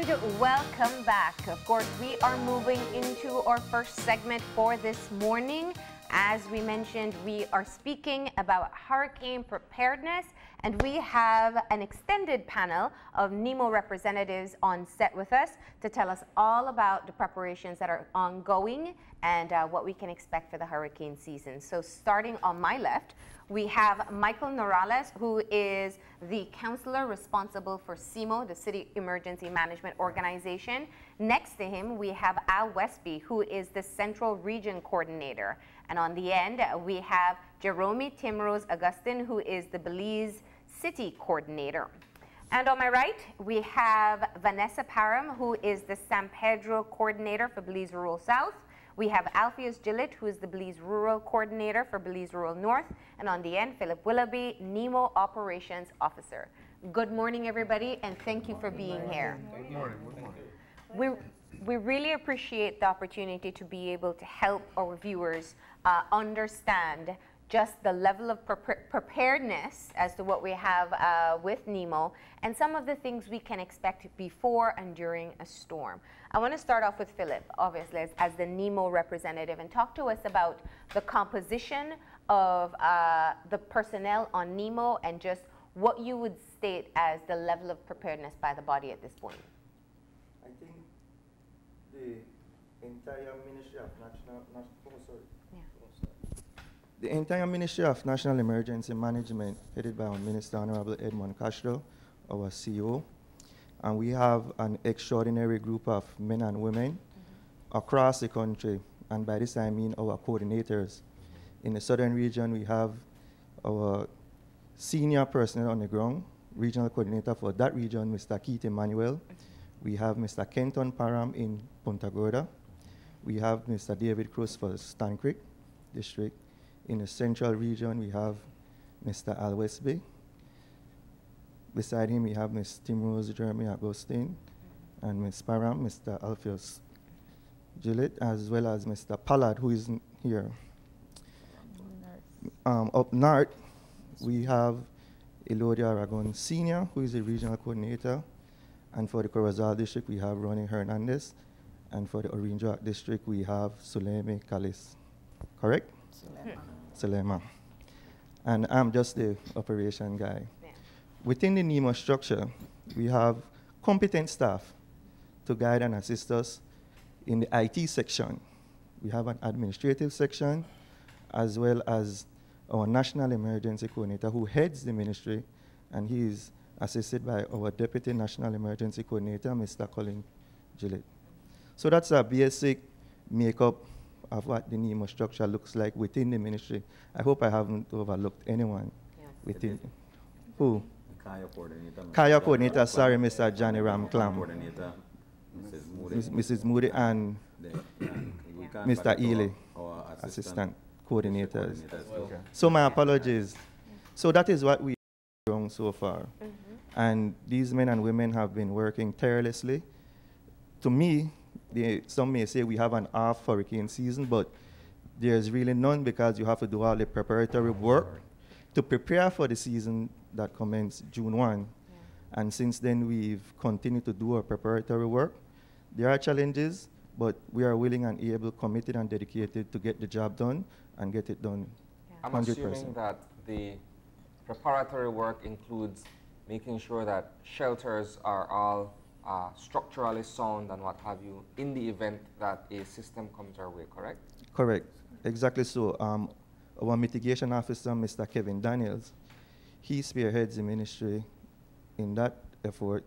And welcome back. Of course, we are moving into our first segment for this morning. As we mentioned, we are speaking about hurricane preparedness, and we have an extended panel of Nemo representatives on set with us to tell us all about the preparations that are ongoing and what we can expect for the hurricane season. So starting on my left, we have Michael Noralez, who is the councilor responsible for CEMO, the City Emergency Management Organization. Next to him, we have Westby, who is the Central Region Coordinator. And on the end, we have Jeromey, Timrose, Augustine, who is the Belize City Coordinator. And on my right, we have Vanessa Parham, who is the San Pedro Coordinator for Belize Rural South. We have Alpheus Gillett, who is the Belize Rural Coordinator for Belize Rural North. And on the end, Philip Willoughby, Nemo Operations Officer. Good morning, everybody, and thank you for being here. Good morning. Good morning. We really appreciate the opportunity to be able to help our viewers understand just the level of preparedness as to what we have with Nemo and some of the things we can expect before and during a storm. I want to start off with Philip, obviously, as the Nemo representative, and talk to us about the composition of the personnel on Nemo and just what you would state as the level of preparedness by the body at this point. I think the entire Ministry of The entire Ministry of National Emergency Management, headed by our Minister Honorable Edmond Castro, our CEO, and we have an extraordinary group of men and women across the country, and by this I mean our coordinators. In the southern region, we have our senior personnel on the ground, regional coordinator for that region, Mr. Keith Emmanuel. We have Mr. Kenton Parham in Punta Gorda. We have Mr. David Cruz for Stan Creek District. In the central region, we have Mr. Westby. Beside him, we have Ms. Timrose, Jeromey, Augustine, and Ms. Parham, Mr. Alpheus Gillett, as well as Mr. Pollard, who is here. Up north, we have Elodia Aragon Sr., who is the regional coordinator. And for the Corozal district, we have Ronnie Hernandez. And for the Orange Rock district, we have Suleme Kalis. Correct? Sulema. And I'm just the operation guy. Yeah. Within the Nemo structure, we have competent staff to guide and assist us in the IT section. We have an administrative section, as well as our National Emergency Coordinator who heads the ministry, and he is assisted by our Deputy National Emergency Coordinator, Mr. Colin Gillett. So that's a basic makeup of what the Nemo structure looks like within the ministry. I hope I haven't overlooked anyone within. Who? Kaya coordinator. Kaya coordinator, sorry, Mr. Johnny Ramclam. Coordinator, Mrs. Moody and Mr. Ely, assistant coordinators. Okay. So my apologies. So that is what we have done so far. And these men and women have been working tirelessly. To me, some may say we have an off hurricane season, but there's really none, because you have to do all the preparatory work to prepare for the season that commenced June 1. Yeah. And since then, we've continued to do our preparatory work. There are challenges, but we are willing and able, committed and dedicated to get the job done and get it done 100%. I'm assuming that the preparatory work includes making sure that shelters are all structurally sound and what have you in the event that a system comes our way, correct? Correct. Exactly so. Our mitigation officer, Mr. Kevin Daniels, he spearheads the ministry in that effort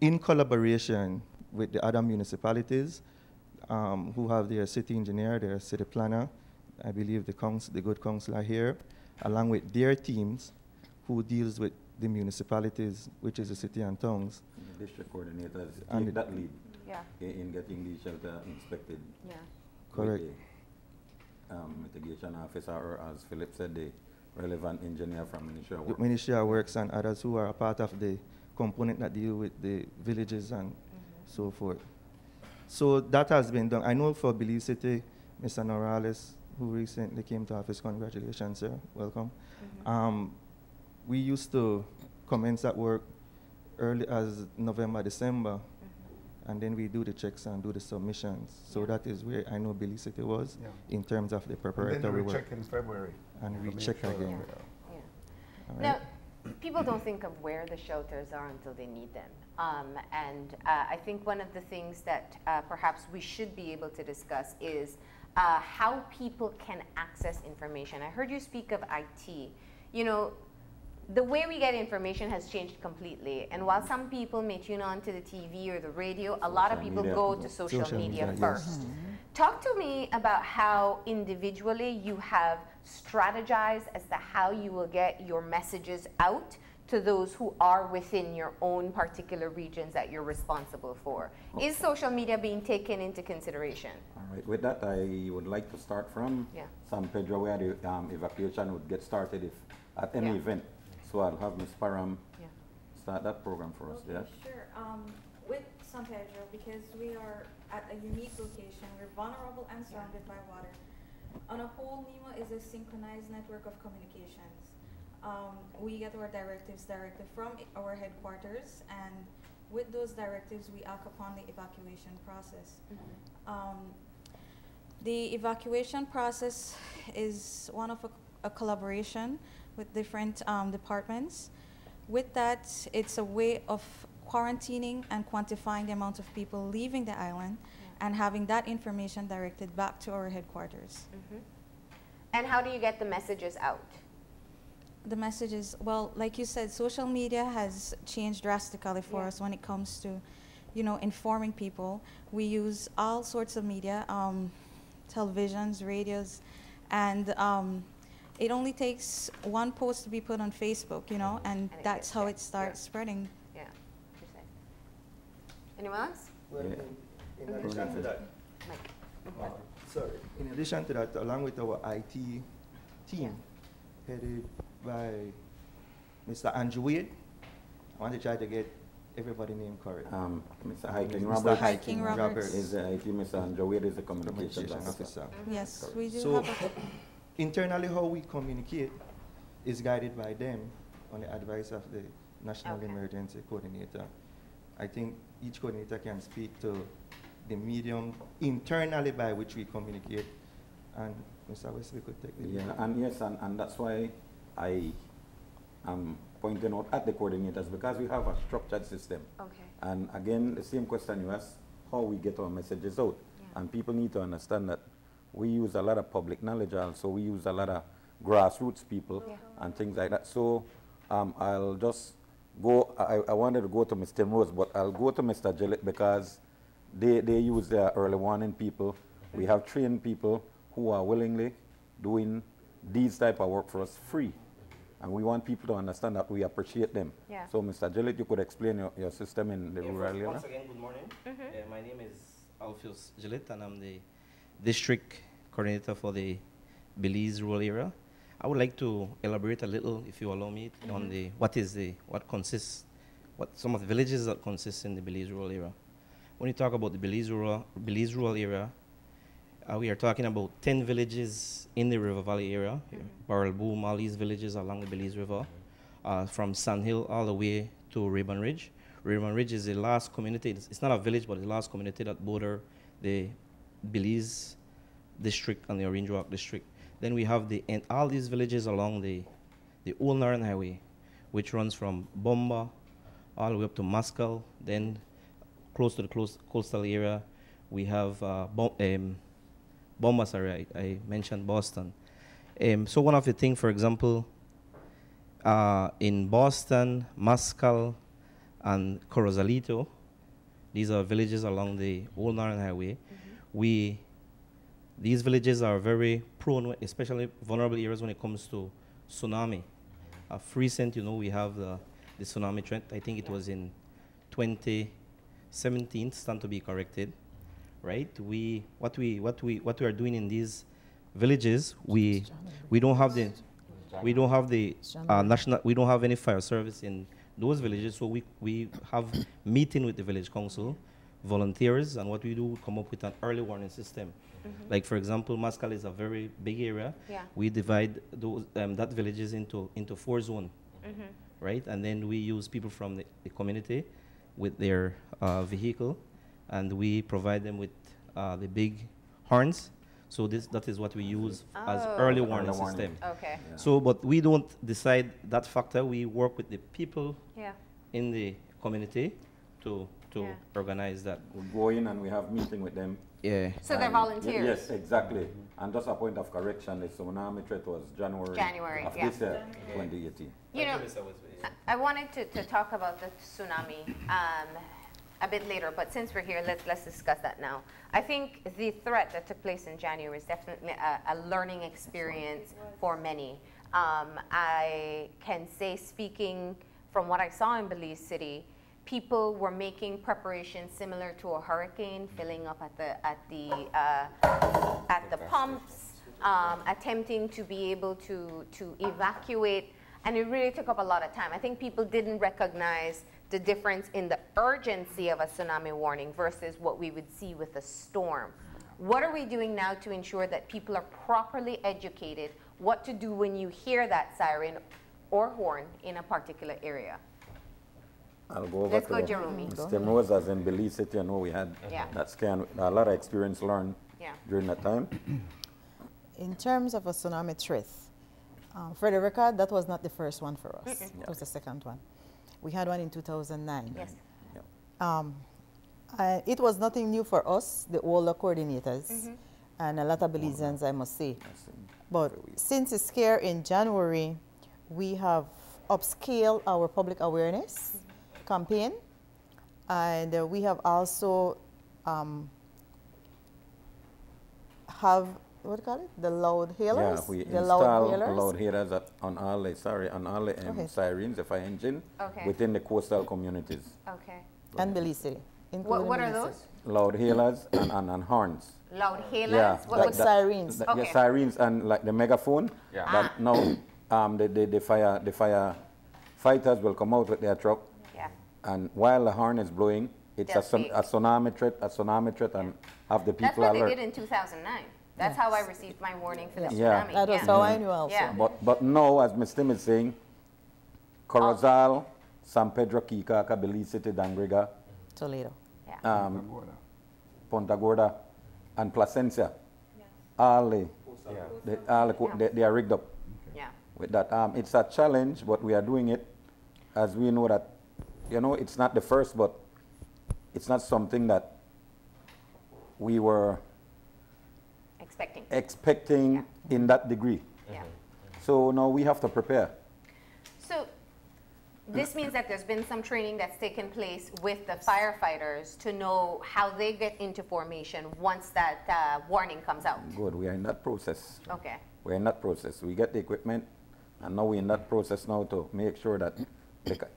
in collaboration with the other municipalities who have their city engineer, their city planner, I believe the good councilor here, along with their teams who deals with the municipalities, which is the city and towns. The district coordinators take that lead in getting the shelter inspected. Yeah. Correct. The mitigation officer, or as Philip said, the relevant engineer from Ministry of Works. The Ministry of Works and others who are a part of the component that deal with the villages and so forth. So that has been done. I know for Belize City, Mr. Noralez, who recently came to office, congratulations, sir, welcome. We used to commence that work early as November, December, and then we do the checks and do the submissions. So Yeah. that is where I know Belize City was Yeah. in terms of the And then preparatory we work. check in February. And to we make check sure again. that, Yeah. All Now, right? people don't think of where the shelters are until they need them. I think one of the things that perhaps we should be able to discuss is how people can access information. I heard you speak of IT. You know, the way we get information has changed completely. And while some people may tune on to the TV or the radio, a lot of Social people media. go to social Social media media, first. yes. Talk to me about how individually you have strategized as to how you will get your messages out to those who are within your own particular regions that you're responsible for. Is social media being taken into consideration? All right, with that, I would like to start from San Pedro, where the evacuation would get started if at any event. So I'll have Ms. Parham start that program for us. Okay, sure. With San Pedro, because we are at a unique location, we're vulnerable and surrounded by water. On a whole, Nemo is a synchronized network of communications. We get our directives directly from our headquarters, and with those directives, we act upon the evacuation process. The evacuation process is one of a collaboration with different departments. With that, it's a way of quarantining and quantifying the amount of people leaving the island and having that information directed back to our headquarters. And how do you get the messages out? The messages, well, like you said, social media has changed drastically for us when it comes to, you know, informing people. We use all sorts of media, televisions, radios, and it only takes one post to be put on Facebook, you know, and that's how it starts spreading. Yeah. Anyone else? Well, in addition to that, Mike. sorry. In addition to that, along with our IT team, headed by Mr. Andrew Wade, I want to try to get everybody's name correct. Mr. Hiking Mr. Roberts. Hiking Roberts. Is the IT, Mr. Andrew Wade is the communications Communication officer. officer. Yes, we do So have internally, how we communicate is guided by them on the advice of the National Emergency Coordinator. I think each coordinator can speak to the medium internally by which we communicate, and Mr. Westby could take the lead. And yes, and that's why I am pointing out at the coordinators, because we have a structured system. And again, the same question you asked, how we get our messages out. And people need to understand that we use a lot of public knowledge also. We use a lot of grassroots people and things like that. So I'll just go, I wanted to go to Mr. Timrose, but I'll go to Mr. Gillett because they use their early warning people. We have trained people who are willingly doing these type of work for us free. And we want people to understand that we appreciate them. So Mr. Gillett, you could explain your system in the rural area? Once again, good morning. My name is Alpheus Gillett, and I'm the district coordinator for the Belize rural area. I would like to elaborate a little, if you allow me, on the what some of the villages that consist in the Belize rural area. When you talk about the Belize rural area, we are talking about 10 villages in the River Valley area, Barrel Boom, all these villages along the Belize River, from Sand Hill all the way to Raven Ridge. Raven Ridge is the last community, it's not a village, but the last community that border the Belize district and the Orange Rock district. Then we have all these villages along the Old Naran Highway, which runs from Bomba all the way up to Mascal. Then close to the coastal area, we have Bomba, sorry, I mentioned Boston. So one of the things, for example, in Boston, Mascal, and Corozalito, these are villages along the Old Naran Highway. These villages are very prone, especially vulnerable areas when it comes to tsunami. Recent, you know, we have the tsunami trend. I think it was in 2017, stand to be corrected, right? What we are doing in these villages, we don't have the national, we don't have any fire service in those villages, so we have meeting with the village council, volunteers, and what we do, we come up with an early warning system. Like, for example, Mascal is a very big area. We divide those that villages into 4 zones, right? And then we use people from the community with their vehicle, and we provide them with the big horns. So that is what we use as early warning system. Okay. Yeah. So, but we don't decide that factor. We work with the people in the community to organize that. We go in and we have meeting with them. Yeah. So they're volunteers. Yes, exactly. And just a point of correction, the tsunami threat was January of this year, 2018. You know, I wanted to talk about the tsunami a bit later, but since we're here, let's discuss that now. I think the threat that took place in January is definitely a learning experience for many. I can say, speaking from what I saw in Belize City, people were making preparations similar to a hurricane, filling up at the pumps, attempting to be able to evacuate, and it really took up a lot of time. I think people didn't recognize the difference in the urgency of a tsunami warning versus what we would see with a storm. What are we doing now to ensure that people are properly educated what to do when you hear that siren or horn in a particular area? I'll go over Let's to go, Jeromey. Timrose, as in Belize City. I know we had that scan, a lot of experience learned during that time. In terms of a tsunami threat, for the record, that was not the first one for us. It was the second one. We had one in 2009. Yes. It was nothing new for us, the older coordinators, and a lot of Belizeans, I must say. But since the scare in January, we have upscaled our public awareness campaign, and we have also have, what do you call it? The loud hailers? Yeah, we the install loud loud hailers on all the sirens, the fire engine, within the coastal communities. Okay. And Belize City. What are those? Loud hailers and horns. Loud hailers? Yeah, like sirens. Yeah, sirens and like the megaphone. Yeah. But now the firefighters will come out with their truck. Yeah. And while the horn is blowing, it's a tsunami threat, and have the people That's what alert. they did in 2009. That's how I received my warning for the Yeah. tsunami. That was how I knew also. Yeah. But now, as Ms. Tim is saying, Corozal, San Pedro, Kikaka, Belize City, Dangriga, Toledo. Punta Gorda, and Placencia, all they are rigged up with that. It's a challenge, but we are doing it as we know that, it's not the first, but it's not something that we were expecting in that degree. So now we have to prepare. So this means that there's been some training that's taken place with the firefighters to know how they get into formation once that warning comes out. Good, we are in that process. Okay. We're in that process. We get the equipment, and now we're in that process now to make sure that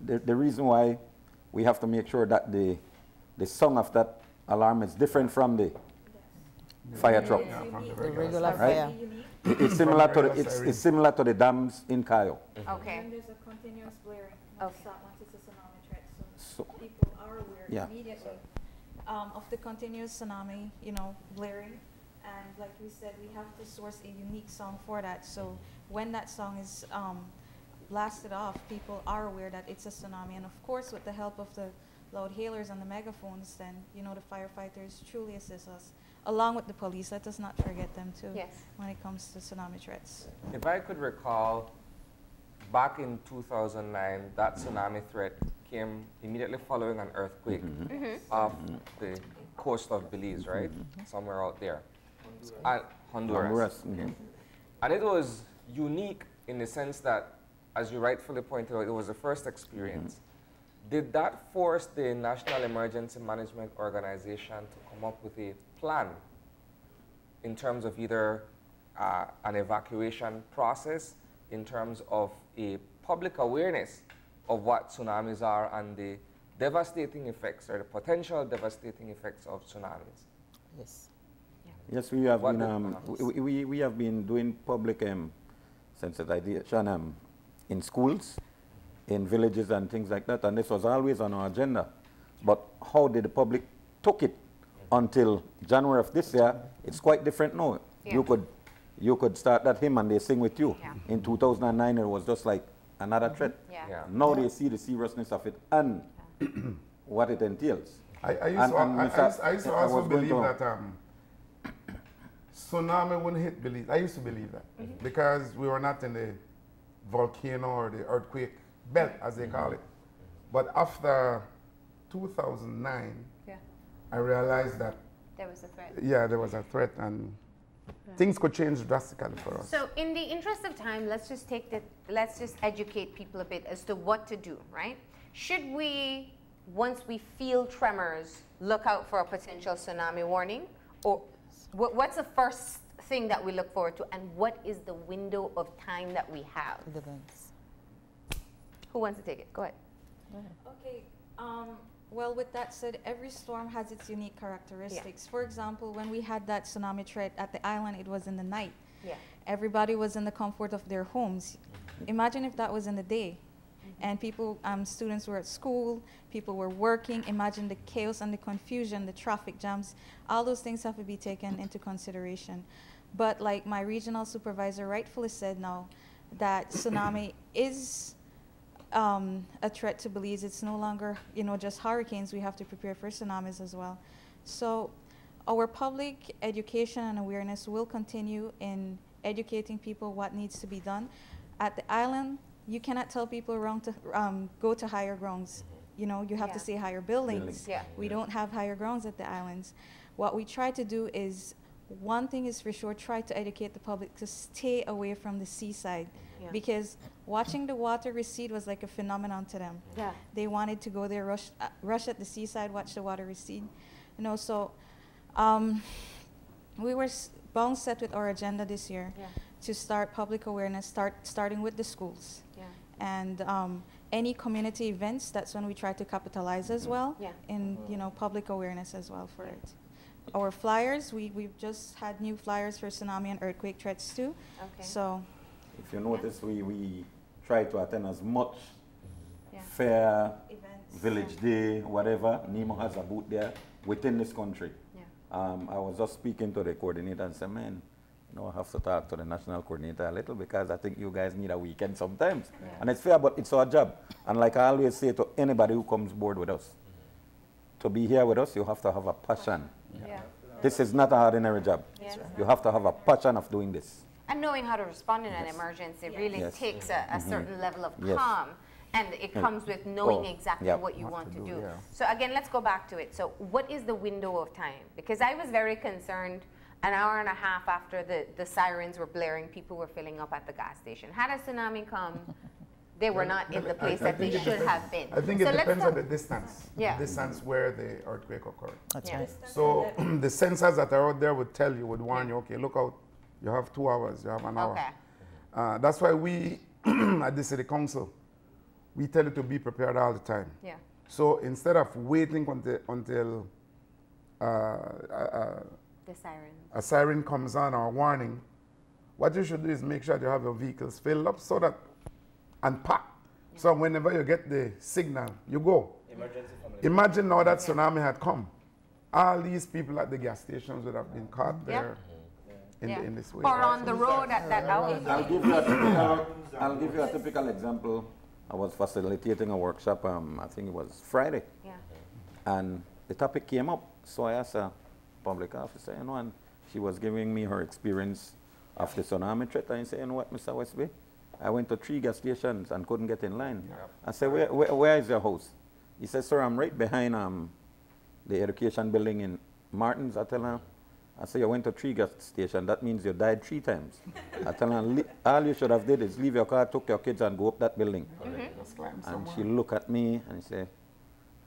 the reason why we have to make sure that the sound of that alarm is different from the fire truck. The regular fire. It's similar to the dams in Cayo. Okay. And there's a continuous blaring once it's a tsunami threat, so people are aware immediately of the continuous tsunami, blaring. And like we said, we have to source a unique song for that. So when that song is blasted off, people are aware that it's a tsunami. And of course, with the help of the loud hailers and the megaphones, then the firefighters truly assist us, along with the police. Let us not forget them too. Yes. When it comes to tsunami threats. If I could recall, back in 2009, that tsunami threat came immediately following an earthquake off the coast of Belize, right? Somewhere out there. Honduras. Okay. And it was unique in the sense that, as you rightfully pointed out, it was the first experience. Did that force the National Emergency Management Organization to come up with a plan in terms of either an evacuation process, in terms of a public awareness of what tsunamis are and the devastating effects or the potential devastating effects of tsunamis? Yes. Yes, we have we have been doing public sensitization in schools, in villages and things like that, and this was always on our agenda. But how did the public took it until January of this year? It's quite different now. Yeah. You could start that hymn and they sing with you. Yeah. In 2009, it was just like another threat. Yeah. Now they see the seriousness of it and what it entails. I used to also believe that tsunami wouldn't hit Belize. I used to believe that because we were not in the volcano or the earthquake belt, as they call it. But after 2009, I realized that there was a threat. Yeah, there was a threat, and things could change drastically for us. So, in the interest of time, let's just educate people a bit as to what to do, right? Should we, once we feel tremors, look out for a potential tsunami warning, or what's the first thing that we look forward to, and what is the window of time that we have? It depends. Who wants to take it? Go ahead. Okay. Well, with that said, every storm has its unique characteristics. Yeah. For example, when we had that tsunami threat at the island, it was in the night. Yeah. Everybody was in the comfort of their homes. Imagine if that was in the day. And people, students were at school, people were working. Imagine the chaos and the confusion, the traffic jams. All those things have to be taken into consideration. But like my regional supervisor rightfully said now, that tsunami is a threat to Belize. It's no longer, just hurricanes. We have to prepare for tsunamis as well. So our public education and awareness will continue in educating people what needs to be done. At the island, you cannot tell people around to go to higher grounds. You have to say higher buildings. Yeah. We don't have higher grounds at the islands. What we try to do is, one thing is for sure, try to educate the public to stay away from the seaside. Yeah. Because watching the water recede was like a phenomenon to them. Yeah. They wanted to go there, rush at the seaside, watch the water recede. So we were bound set with our agenda this year to start public awareness, starting with the schools. Yeah. And any community events, that's when we try to capitalize as well in public awareness as well for it. Our flyers, we've just had new flyers for tsunami and earthquake threats too. Okay. So if you notice, we try to attend as much fair, events, village day, whatever. Nemo has a booth there within this country. Yeah. I was just speaking to the coordinator and said, man, I have to talk to the national coordinator a little because I think you guys need a weekend sometimes. Yeah. And it's fair, but it's our job. And like I always say to anybody who comes board with us, to be here with us, you have to have a passion. Yeah. This is not an ordinary job. Yeah. You have to have a passion of doing this. And knowing how to respond in an emergency really takes a certain level of calm. And it comes with knowing exactly what you want to do. Yeah. So again, let's go back to it. So what is the window of time? Because I was very concerned an hour and a half after the sirens were blaring, people were filling up at the gas station. Had a tsunami come, they were not in the place that they should have been. I think it depends on the distance. Yeah. The distance where the earthquake occurred. That's right. So the sensors that are out there would tell you, would warn you, okay, look out. You have 2 hours, you have an hour. Okay. That's why we, at the city council, we tell you to be prepared all the time. Yeah. So instead of waiting until a siren comes on or a warning, what you should do is make sure you have your vehicles filled up so that, and packed. Yeah. So whenever you get the signal, you go. Imagine now that tsunami had come. All these people at the gas stations would have been caught there. In this way. Or on the road at that hour. I'll give you a typical example. I was facilitating a workshop, I think it was Friday. Yeah. And the topic came up. So I asked a public officer, and she was giving me her experience of the tsunami threat. And I said, what, Mr. Westby? I went to 3 gas stations and couldn't get in line. Yep. I said, where is your house? He said, sir, I'm right behind the education building in Martins. I tell her, I say, you went to 3 gas stations. That means you died 3 times. I tell her, all you should have did is leave your car, took your kids, and go up that building. And she looked at me and said,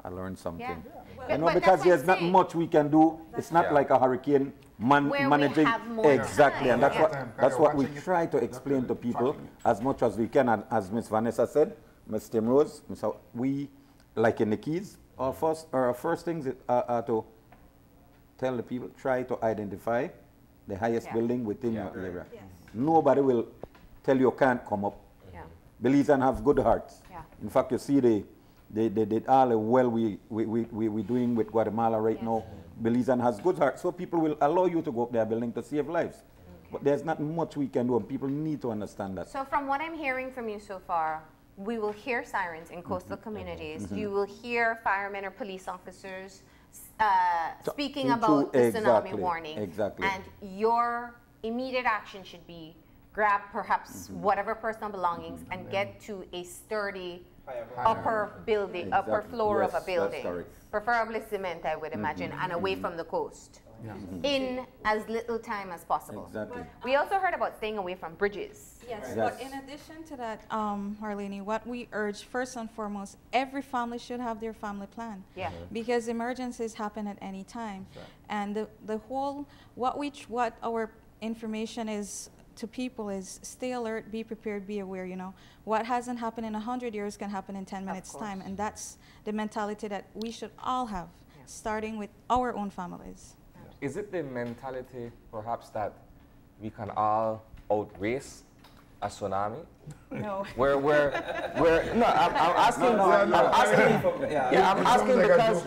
I learned something. Yeah. Because there's not much we can do. It's not like a hurricane managing. Exactly, and that's what we try to explain to people as much as we can. And as Ms. Vanessa said, Ms. Timrose, we, like in the Keys, our first things are to tell the people, try to identify the highest building within your area. Yes. Nobody will tell you can't come up. Yeah. Belizeans have good hearts. Yeah. In fact, you see they did all the well we're doing with Guatemala right now. Belizeans has good hearts, so people will allow you to go up their building to save lives. Okay. But there's not much we can do, and people need to understand that. So from what I'm hearing from you so far, we will hear sirens in coastal communities. You will hear firemen or police officers speaking about the tsunami warning. Exactly. And your immediate action should be grab perhaps whatever personal belongings and get to a sturdy upper building, upper floor of a building. Preferably cement, I would imagine, and away from the coast. In as little time as possible. Exactly. We also heard about staying away from bridges. Yes, but in addition to that, Harlene, what we urge first and foremost, every family should have their family plan. Yeah. Because emergencies happen at any time. Right. And the whole, what our information is to people is stay alert, be prepared, be aware, you know. What hasn't happened in 100 years can happen in 10 minutes time. And that's the mentality that we should all have, starting with our own families. Is it the mentality, perhaps, that we can all outrace a tsunami? No. No, I'm asking because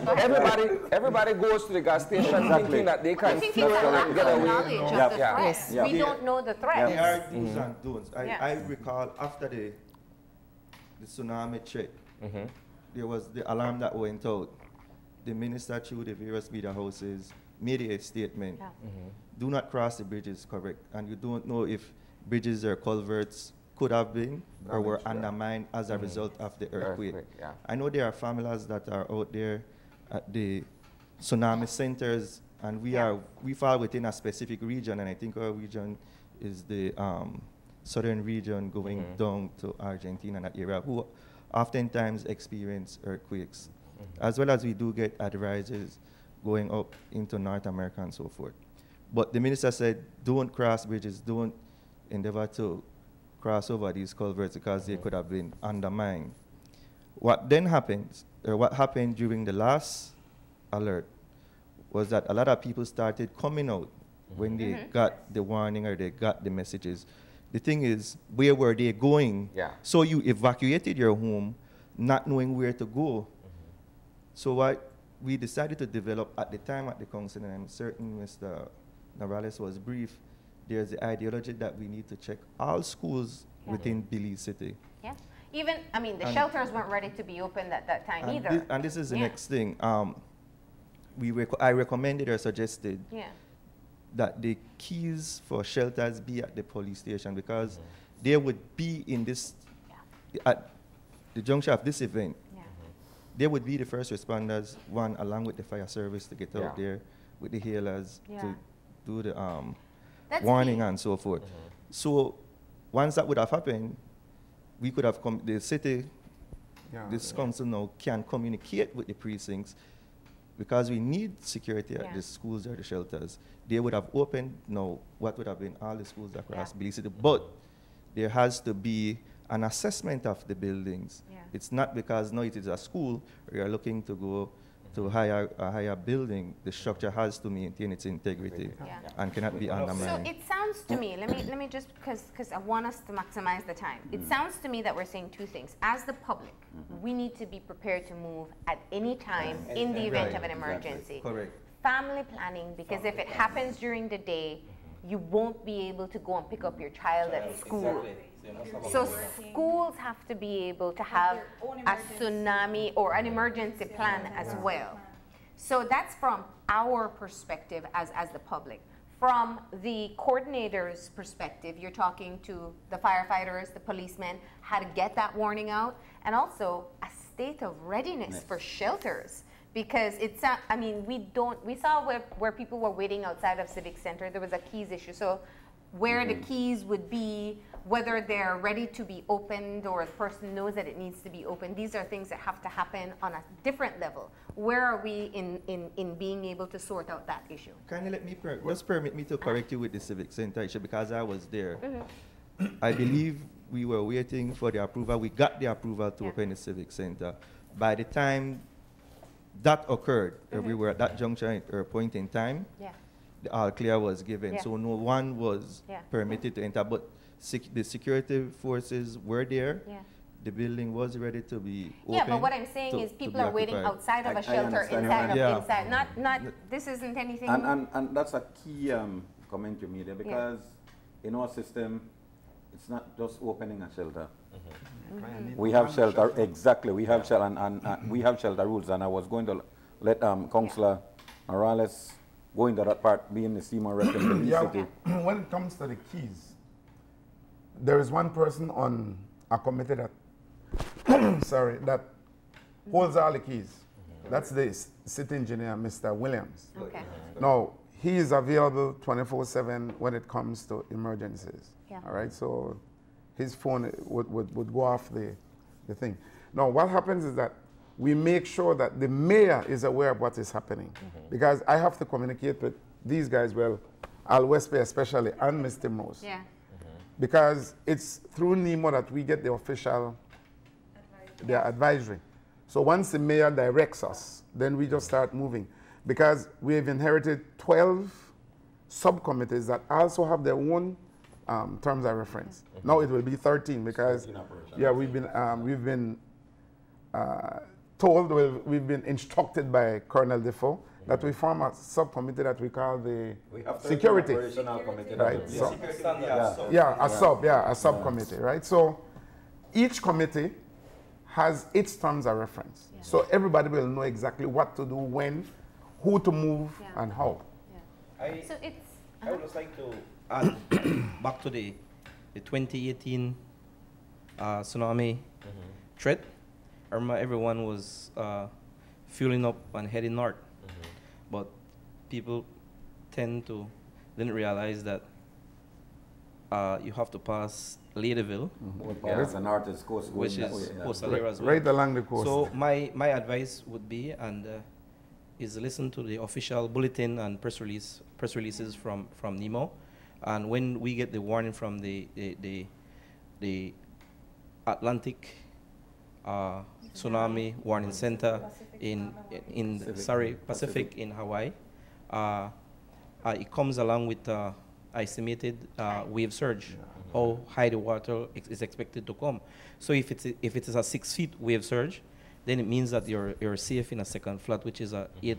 everybody goes to the gas station thinking that they can get away. Knowledge of the threat. Yeah. We don't know the threat. There are do's and don'ts. I recall after the tsunami check, there was the alarm that went out. The minister through the various media houses made a statement. Do not cross the bridges, correct? And you don't know if bridges or culverts could have been or were undermined as a result of the earthquake. I know there are families that are out there at the tsunami centers, and we fall within a specific region, and I think our region is the southern region going down to Argentina and that area, who oftentimes experience earthquakes, as well as we do get advisories going up into North America and so forth. But the minister said, don't cross bridges, don't endeavor to cross over these culverts because they could have been undermined. What then happens, or what happened during the last alert, was that a lot of people started coming out when they got the warning or they got the messages. The thing is, where were they going? So you evacuated your home not knowing where to go. So what we decided to develop at the time at the council, and I'm certain Mr. Noralez was brief, there's the ideology that we need to check all schools within Belize City. Yeah. Even, I mean, the shelters weren't ready to be opened at that time either. And this is the next thing. I recommended or suggested that the keys for shelters be at the police station, because they would be in this, at the juncture of this event, they would be the first responders, one, along with the fire service to get out there with the hailers to do the warning and so forth. So once that would have happened, we could have the city, this council now can communicate with the precincts, because we need security at the schools or the shelters. They would have opened now what would have been all the schools across Belize City, but there has to be an assessment of the buildings. It's not because now it is a school or you're looking to go to a higher building. The structure has to maintain its integrity and cannot be undermined. So it sounds to me, let me just, because I want us to maximize the time. It sounds to me that we're saying two things. As the public, we need to be prepared to move at any time in the event of an emergency. Correct. Family planning, because if it happens during the day, you won't be able to go and pick up your child at school. So schools have to be able to have a tsunami or an emergency plan as well. So that's from our perspective as the public. From the coordinator's perspective, you're talking to the firefighters, the policemen, how to get that warning out, and also a state of readiness for shelters. Because it's, I mean, we saw where people were waiting outside of Civic Center. There was a keys issue. So where the keys would be, whether they're ready to be opened or the person knows that it needs to be opened, these are things that have to happen on a different level. Where are we in being able to sort out that issue? Kindly let me, just permit me to correct you with the Civic Center issue, because I was there. I believe we were waiting for the approval. We got the approval to open the Civic Center. By the time that occurred, we were at that juncture or point in time, the all clear was given. So no one was permitted to enter, but the security forces were there. The building was ready to be open. Yeah, but what I'm saying is people are waiting outside of a shelter, inside. Not this isn't anything. And that's a key comment you made there, because in our system, it's not just opening a shelter. We have shelter, exactly. We have shelter, and we have shelter rules. And I was going to let Councilor Noralez going to that part, being the CEMO rep in the city. When it comes to the keys, there is one person on a committee that, that holds all the keys. That's the city engineer, Mr. Williams. Okay. Now, he is available 24/7 when it comes to emergencies. Yeah. All right, so his phone would go off the thing. Now, what happens is that we make sure that the mayor is aware of what is happening, because I have to communicate with these guys, well, Al Westby especially, and Ms. Timrose. Yeah. Because it's through Nemo that we get the official advisory. So once the mayor directs us, then we just start moving. Because we have inherited 12 subcommittees that also have their own terms of reference. Now it will be 13 because we've been told, we've been instructed by Colonel Defoe that we form a subcommittee that we call the security. Right? So, a subcommittee, right? So each committee has its terms of reference. Yeah. So everybody will know exactly what to do, when, who to move, and how. Yeah. I would just like to add back to the 2018 tsunami threat. I remember everyone was fueling up and heading north, but people didn't realize that you have to pass Ladyville, which is coastal area as well. Right along the coast. So my advice would be, is listen to the official bulletin and press releases from Nemo, and when we get the warning from the Atlantic Tsunami Warning Center Pacific in Hawaii, it comes along with estimated wave surge. How high the water is expected to come. So if it is a 6 feet wave surge, then it means that you're safe in a second flood, which is a 8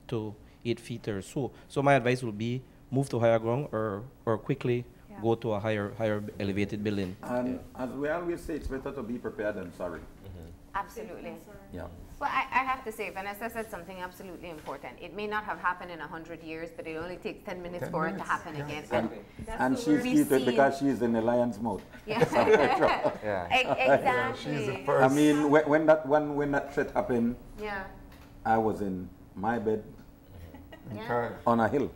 to 8 feet or so. So my advice would be move to higher ground or quickly go to a higher elevated building. And as we always say, it's better to be prepared than sorry. Absolutely. Yeah. Well, I have to say, Vanessa said something absolutely important. It may not have happened in 100 years, but it only takes 10 minutes for it to happen again. Exactly. And she's heated because she's in the lion's mouth. Yeah. Exactly. She's the first. I mean, when that threat happened, I was in my bed on a hill.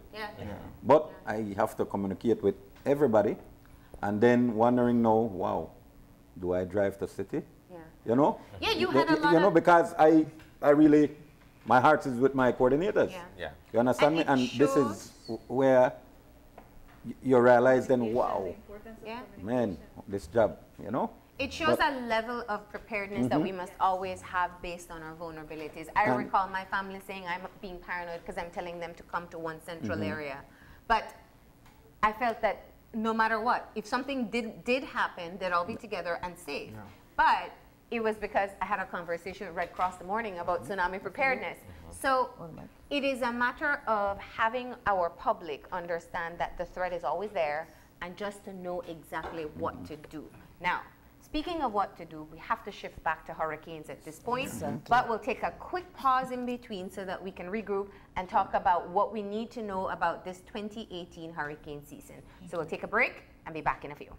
But I have to communicate with everybody, and then wondering now, wow, do I drive to city? You know? Yeah, you had a lot of... because I really, my heart is with my coordinators. Yeah. You understand me? And this is where you realize then, wow, man, this job, you know? It shows a level of preparedness that we must always have based on our vulnerabilities. I recall my family saying I'm being paranoid because I'm telling them to come to one central area. But I felt that no matter what, if something did happen, they'd all be together and safe. Yeah. But it was because I had a conversation with Red Cross the morning about tsunami preparedness. So it is a matter of having our public understand that the threat is always there and just to know exactly what to do. Now, speaking of what to do, we have to shift back to hurricanes at this point, but we'll take a quick pause in between so that we can regroup and talk about what we need to know about this 2018 hurricane season. So we'll take a break and be back in a few.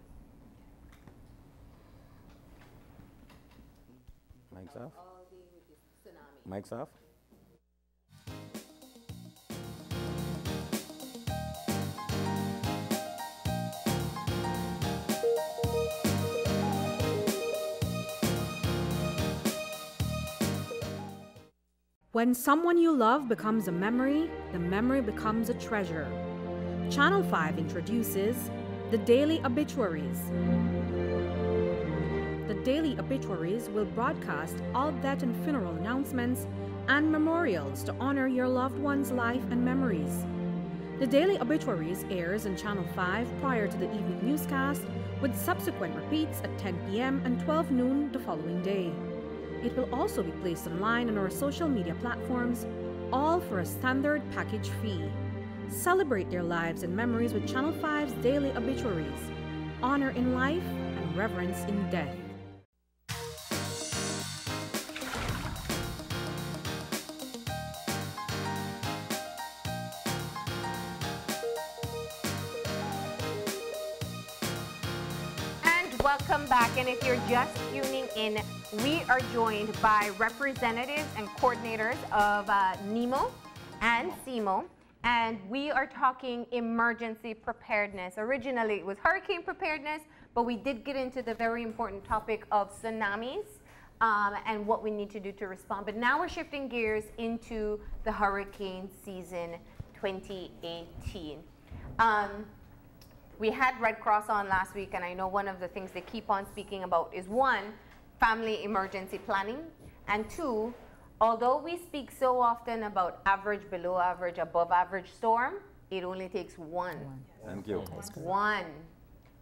Mike's off. Mike's off. When someone you love becomes a memory, the memory becomes a treasure. Channel 5 introduces the Daily Obituaries. The Daily Obituaries will broadcast all death and funeral announcements and memorials to honor your loved one's life and memories. The Daily Obituaries airs on Channel 5 prior to the evening newscast, with subsequent repeats at 10 p.m. and 12 noon the following day. It will also be placed online on our social media platforms, all for a standard package fee. Celebrate their lives and memories with Channel 5's Daily Obituaries. Honor in life and reverence in death. welcome back. And if you're just tuning in, we are joined by representatives and coordinators of Nemo and CEMO, and we are talking emergency preparedness. Originally, it was hurricane preparedness, but we did get into the very important topic of tsunamis and what we need to do to respond. But now we're shifting gears into the hurricane season 2018. We had Red Cross on last week, and I know one of the things they keep on speaking about is one, family emergency planning, and two, although we speak so often about average, below average, above average storm, it only takes one. Thank you. One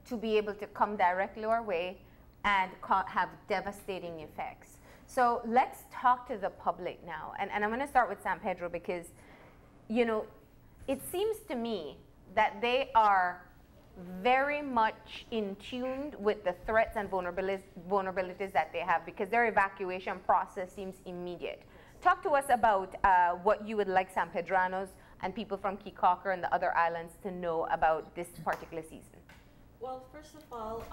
to be able to come directly our way and have devastating effects. So let's talk to the public now. And I'm going to start with San Pedro because, you know, it seems to me that they are very much in tune with the threats and vulnerabilities that they have, because their evacuation process seems immediate. Talk to us about what you would like San Pedranos and people from Kikocker and the other islands to know about this particular season. Well, first of all,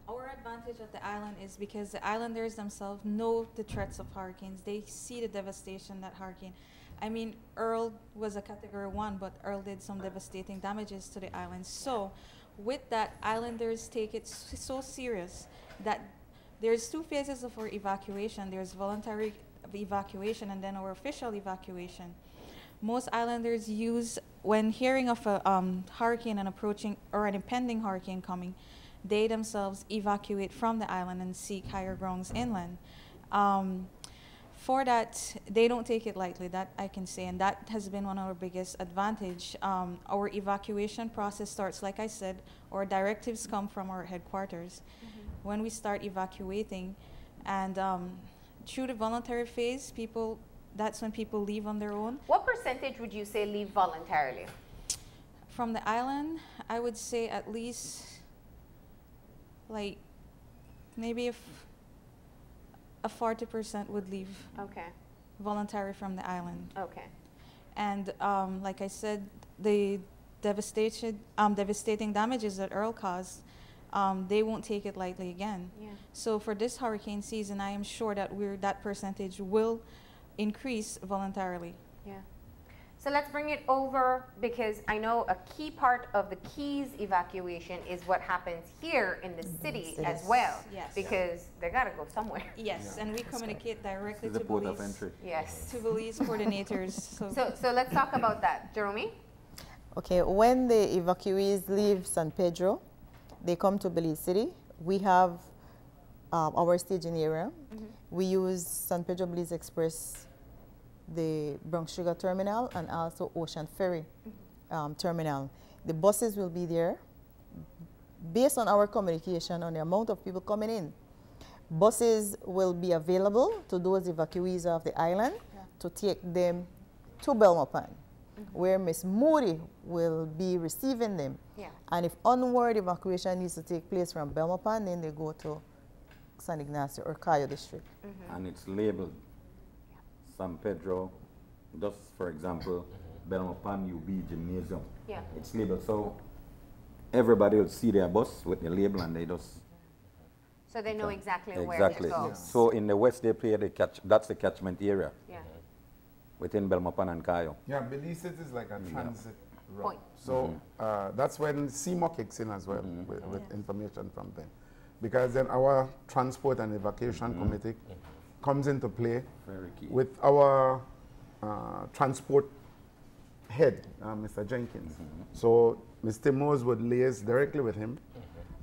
our advantage at the island is because the islanders themselves know the threats of hurricanes. They see the devastation that hurricane. I mean, Earl was a Category 1, but Earl did some devastating damages to the island. So with that, islanders take it so serious that there's two phases of our evacuation. There's voluntary evacuation and then our official evacuation. Most islanders use, when hearing of a hurricane and approaching, or an impending hurricane coming, they themselves evacuate from the island and seek higher grounds inland. For that, they don't take it lightly, that I can say, and that has been one of our biggest advantage. Our evacuation process starts, like I said, our directives come from our headquarters. When we start evacuating, and through the voluntary phase, that's when people leave on their own. What percentage would you say leave voluntarily? From the island, I would say at least, like, maybe if a 40% would leave voluntary from the island. Okay. And like I said, the devastating damages that Earl caused, they won't take it lightly again. Yeah. So for this hurricane season, I am sure that that percentage will increase voluntarily. Yeah. So let's bring it over, because I know a key part of the Keys evacuation is what happens here in the city as well. Yes. Because they got to go somewhere. Yes, and we communicate directly to port of Belize. entry. Yes. To Belize coordinators. So let's talk about that. Jeromey? Okay, when the evacuees leave San Pedro, they come to Belize City. We have our staging area. We use San Pedro Belize Express, the Bronx Sugar Terminal, and also Ocean Ferry Terminal. The buses will be there. Based on our communication on the amount of people coming in, buses will be available to those evacuees of the island to take them to Belmopan, where Miss Moody will be receiving them. Yeah. And if onward evacuation needs to take place from Belmopan, then they go to San Ignacio or Cayo District. And it's labeled San Pedro, just for example, Belmopan UB Gymnasium. Yeah. It's labeled, so everybody will see their bus with the label and they just... So they know exactly where to go. Yes. So in the west they play that's the catchment area. Yeah. Within Belmopan and Cayo. Yeah, Belize City is like a transit route. So that's when CEMO kicks in as well with information from them. Because then our transport and evacuation committee comes into play with our transport head, Mr. Jenkins. So Mr. Timrose would liaise directly with him,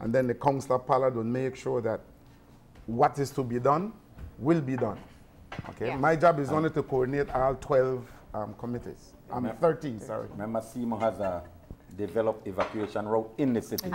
and then the Councilor Pollard would make sure that what is to be done will be done. Okay. Yeah. My job is only to coordinate all 12 committees. 13, sorry. Remember, CEMO has a developed evacuation route in the city.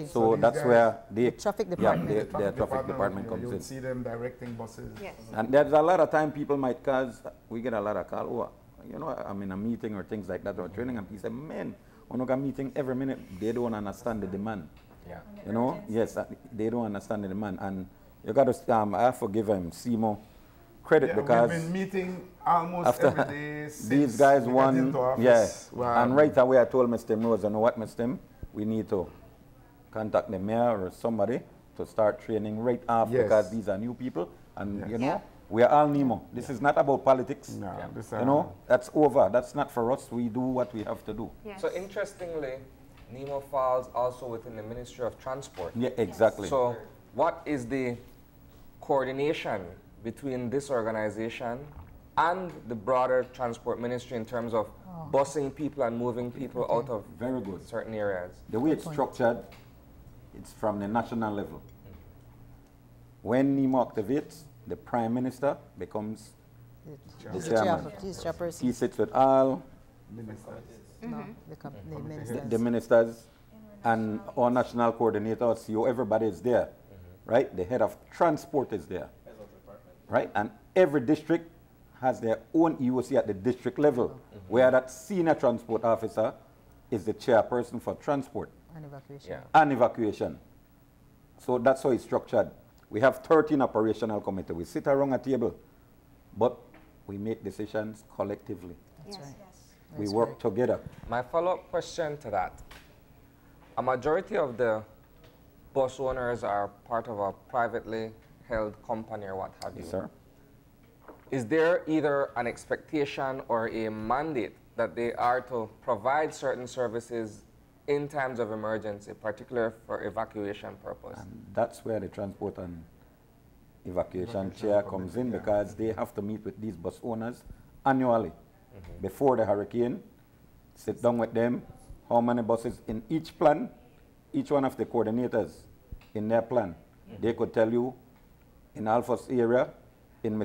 So that's where the traffic department, the traffic department comes in. You would see them directing buses. Yes. And there's a lot of time people might cause, we get a lot of call, you know, I'm in a meeting or things like that or training, and people say, man, we're not a meeting every minute. They don't understand the demand. Yeah. You know, yes, they don't understand the demand. And you got to, I have to give them CEMO credit because we've been meeting almost every day since these guys won, and right away I told Mr. Timrose, you know what, Mr. Tim, we need to contact the mayor or somebody to start training right off because these are new people. And, you know, we are all Nemo. This is not about politics. No, you know, that's over. That's not for us. We do what we have to do. Yes. So interestingly, Nemo falls also within the Ministry of Transport. Yeah, exactly. So what is the coordination between this organization and the broader transport ministry in terms of busing people and moving people out of certain areas? The way it's structured, it's from the national level. When Nemo activates, the Prime Minister becomes the chairman. He sits with all the ministers and our national coordinator, CEO, everybody is there, right? The head of transport is there, right? And every district has their own EOC at the district level, where that senior transport officer is the chairperson for transport and evacuation. So that's how it's structured. We have 13 operational committees. We sit around a table, but we make decisions collectively. That's right. We work together. My follow-up question to that. A majority of the bus owners are part of a privately held company or what have you. Yes, sir. Is there either an expectation or a mandate that they are to provide certain services in times of emergency, particularly for evacuation purpose? And that's where the transport and evacuation chair comes in, because they have to meet with these bus owners annually before the hurricane, sit down with them, how many buses in each plan, each one of the coordinators in their plan. They could tell you in Alpheus area, in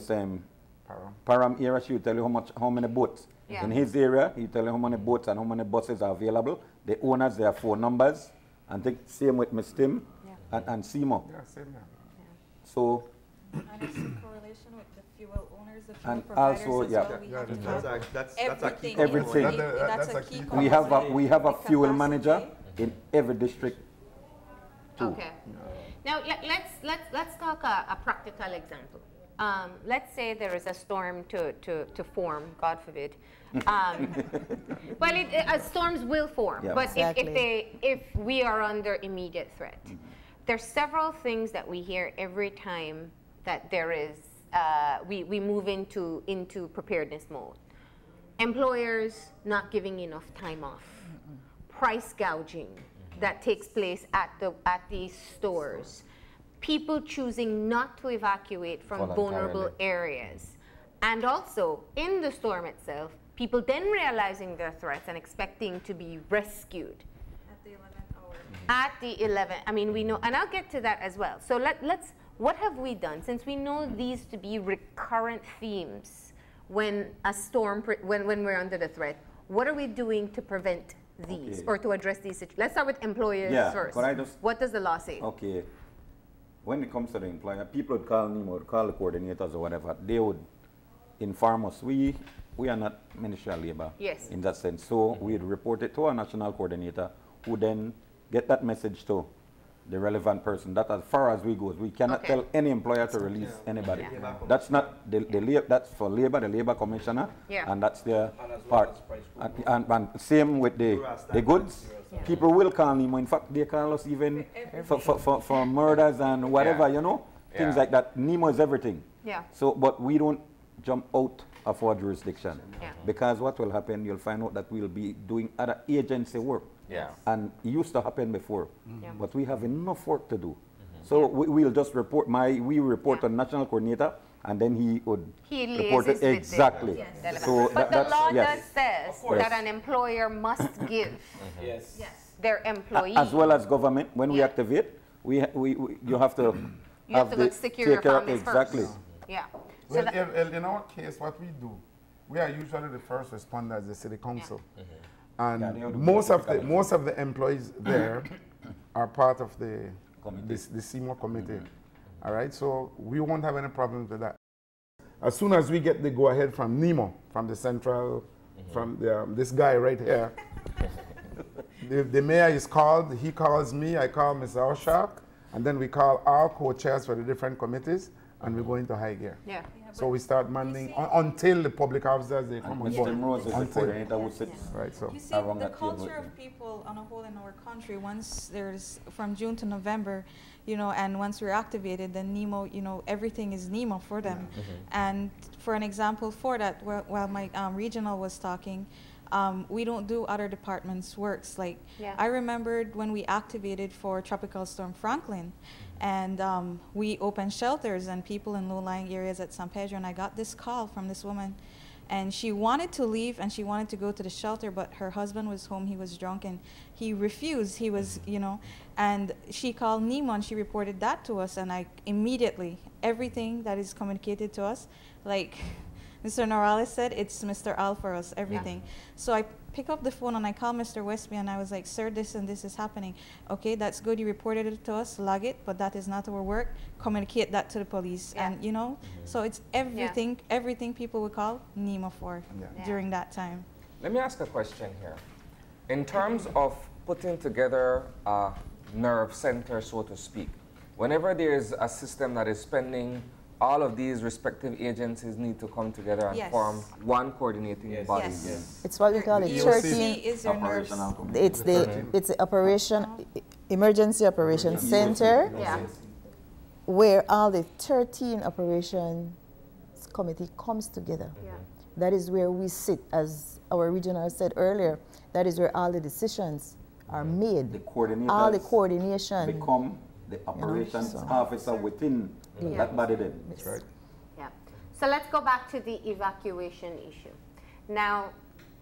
Parham area, she will tell you how many boats. In his area, he will tell you how many boats and how many buses are available. The owners, their phone numbers, and the same with Ms. Tim and CEMO. So, and it's in correlation with the fuel owners, the fuel and providers also, as well. We have to have everything. That's a key We have a fuel manager in every district too. Okay. Now let's talk a practical example. Let's say there is a storm to form, God forbid. Well, storms will form, but if we are under immediate threat, there's several things that we hear every time that there is we move into preparedness mode. Employers not giving enough time off, price gouging that takes place at these stores. People choosing not to evacuate from vulnerable areas. And also, in the storm itself, people then realizing their threats and expecting to be rescued. At the 11th hour. At the 11th, I mean, we know, and I'll get to that as well. So let's, what have we done? Since we know these to be recurrent themes when a storm, when we're under the threat, what are we doing to prevent these or to address these situations? Let's start with employers first. What does the law say? Okay. When it comes to the employer, people would call Nemo, would call the coordinators or whatever. They would inform us. We are not Ministry of Labor in that sense. So we'd report it to our national coordinator, who then get that message to the relevant person. That as far as we go, we cannot tell any employer to release anybody. That's not that's for labor, the labor commissioner, and that's their part. And same with the goods. People will call Nemo. In fact, they call us even for murders and whatever, you know, things like that. Nemo is everything. So, but we don't jump out of our jurisdiction, because what will happen, you'll find out that we'll be doing other agency work. And it used to happen before, but we have enough work to do. So we'll just report, we report on national coordinator, and then he would report it exactly. So but the law does says that an employer must give their employees, as well as government. When we activate, you have to secure your families exactly. First. Well, in our case, what we do, we are usually the first responders, the city council. And most of the employees there are part of the CEMO committee. All right, so we won't have any problems with that. As soon as we get the go-ahead from Nemo, from the central, from this guy right here, the mayor is called, he calls me, I call Mr. Oshak, and then we call our co-chairs for the different committees, and we go into high gear. Yeah. So we start manning until the public officers they come on board. Timrose is the coordinator who sits right. So you see, the culture of people on a whole in our country, once there's from June to November, you know, and once we're activated, then Nemo, you know, everything is Nemo for them. And for an example for that, while my regional was talking, we don't do other departments' works. Like, I remembered when we activated for Tropical Storm Franklin, and we opened shelters and people in low-lying areas at San Pedro, and I got this call from this woman, and she wanted to leave and she wanted to go to the shelter, but her husband was home, he was drunk, and he refused. He was, you know, and she called Nemo and she reported that to us, and I immediately, everything that is communicated to us, like Mr. Noralez said, it's Mr. Alpheus, everything. So I pick up the phone and I call Mr. Westby and I was like, sir, this and this is happening. Okay, that's good, you reported it to us, log it, but that is not our work. Communicate that to the police. And you know, so it's everything, everything people would call Nemo for during that time. Let me ask a question here. In terms of putting together a nerve center, so to speak, whenever there's a system that is spending, all of these respective agencies need to come together and form one coordinating body. It's what we call it. Is your nerves. It's the operation, emergency operations center, where all the 13 operations committee comes together. That is where we sit, as our regional said earlier. That is where all the decisions are made. The coordinators, all the coordination become the operations officer within that body then. That's right. Yeah. So let's go back to the evacuation issue. Now,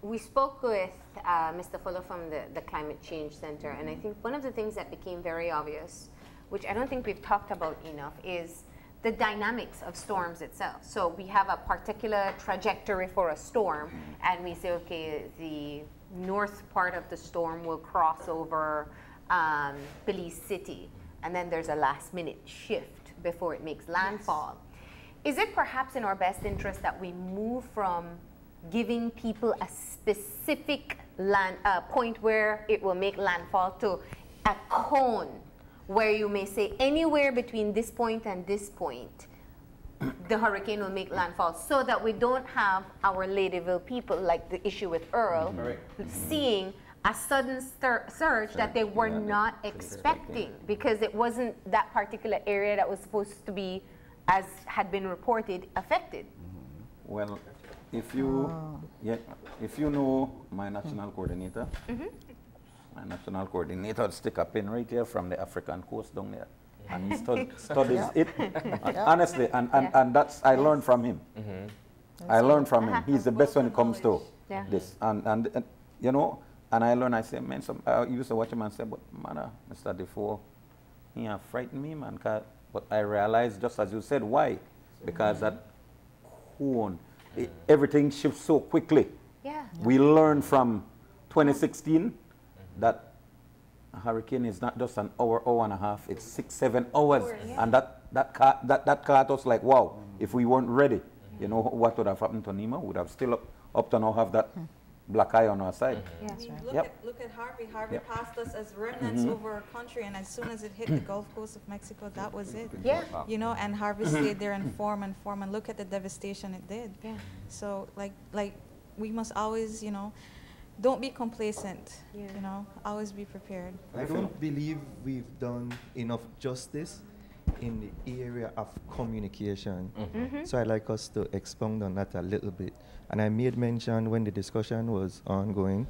we spoke with Mr. Fuller from the Climate Change Center, and I think one of the things that became very obvious, which I don't think we've talked about enough, is the dynamics of storms itself. So we have a particular trajectory for a storm, and we say, okay, the north part of the storm will cross over Belize City, and then there's a last minute shift before it makes landfall. Is it perhaps in our best interest that we move from giving people a specific point where it will make landfall to a cone where you may say anywhere between this point and this point the hurricane will make landfall, so that we don't have our Ladyville people, like the issue with Earl, seeing a sudden surge that they were not expecting, because it wasn't that particular area that was supposed to be, as had been reported, affected. Well, if you if you know my national coordinator, my national coordinator would stick a pin right here from the African coast down there, and he studies it honestly, and that's I learned from him. I learned from him. He's the best when it comes to this, and you know. And I learned, I said, man, I used to watch him and say, but man, Mr. Defoe, he frightened me, man. But I realized, just as you said, why? Because that cone, everything shifts so quickly. We learned from 2016 that a hurricane is not just an hour, hour and a half, it's 6, 7 hours. And that caught us like, wow, if we weren't ready, you know, what would have happened to Nemo? Would have still up to now have that black eye on our side. Look at Harvey. Harvey passed us as remnants over our country, and as soon as it hit the Gulf Coast of Mexico, that was it. You know, and Harvey stayed there and form, and look at the devastation it did. So like we must always, you know, don't be complacent. You know, always be prepared. I don't believe we've done enough justice in the area of communication. So I'd like us to expound on that a little bit. And I made mention when the discussion was ongoing,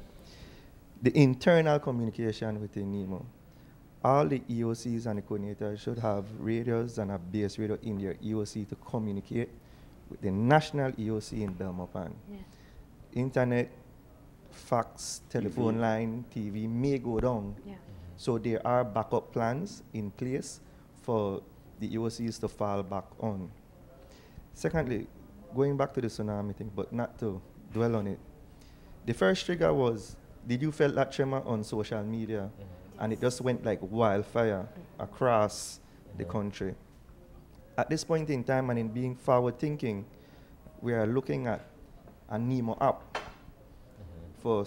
the internal communication within Nemo. All the EOCs and the coordinators should have radios and a base radio in their EOC to communicate with the national EOC in Belmopan. Internet, fax, telephone line, TV may go down. So there are backup plans in place for the EOCs to fall back on. Secondly, going back to the tsunami thing, but not to dwell on it. The first trigger was, did you feel that tremor on social media? And it just went like wildfire across the country. At this point in time, and in being forward thinking, we are looking at a Nemo app for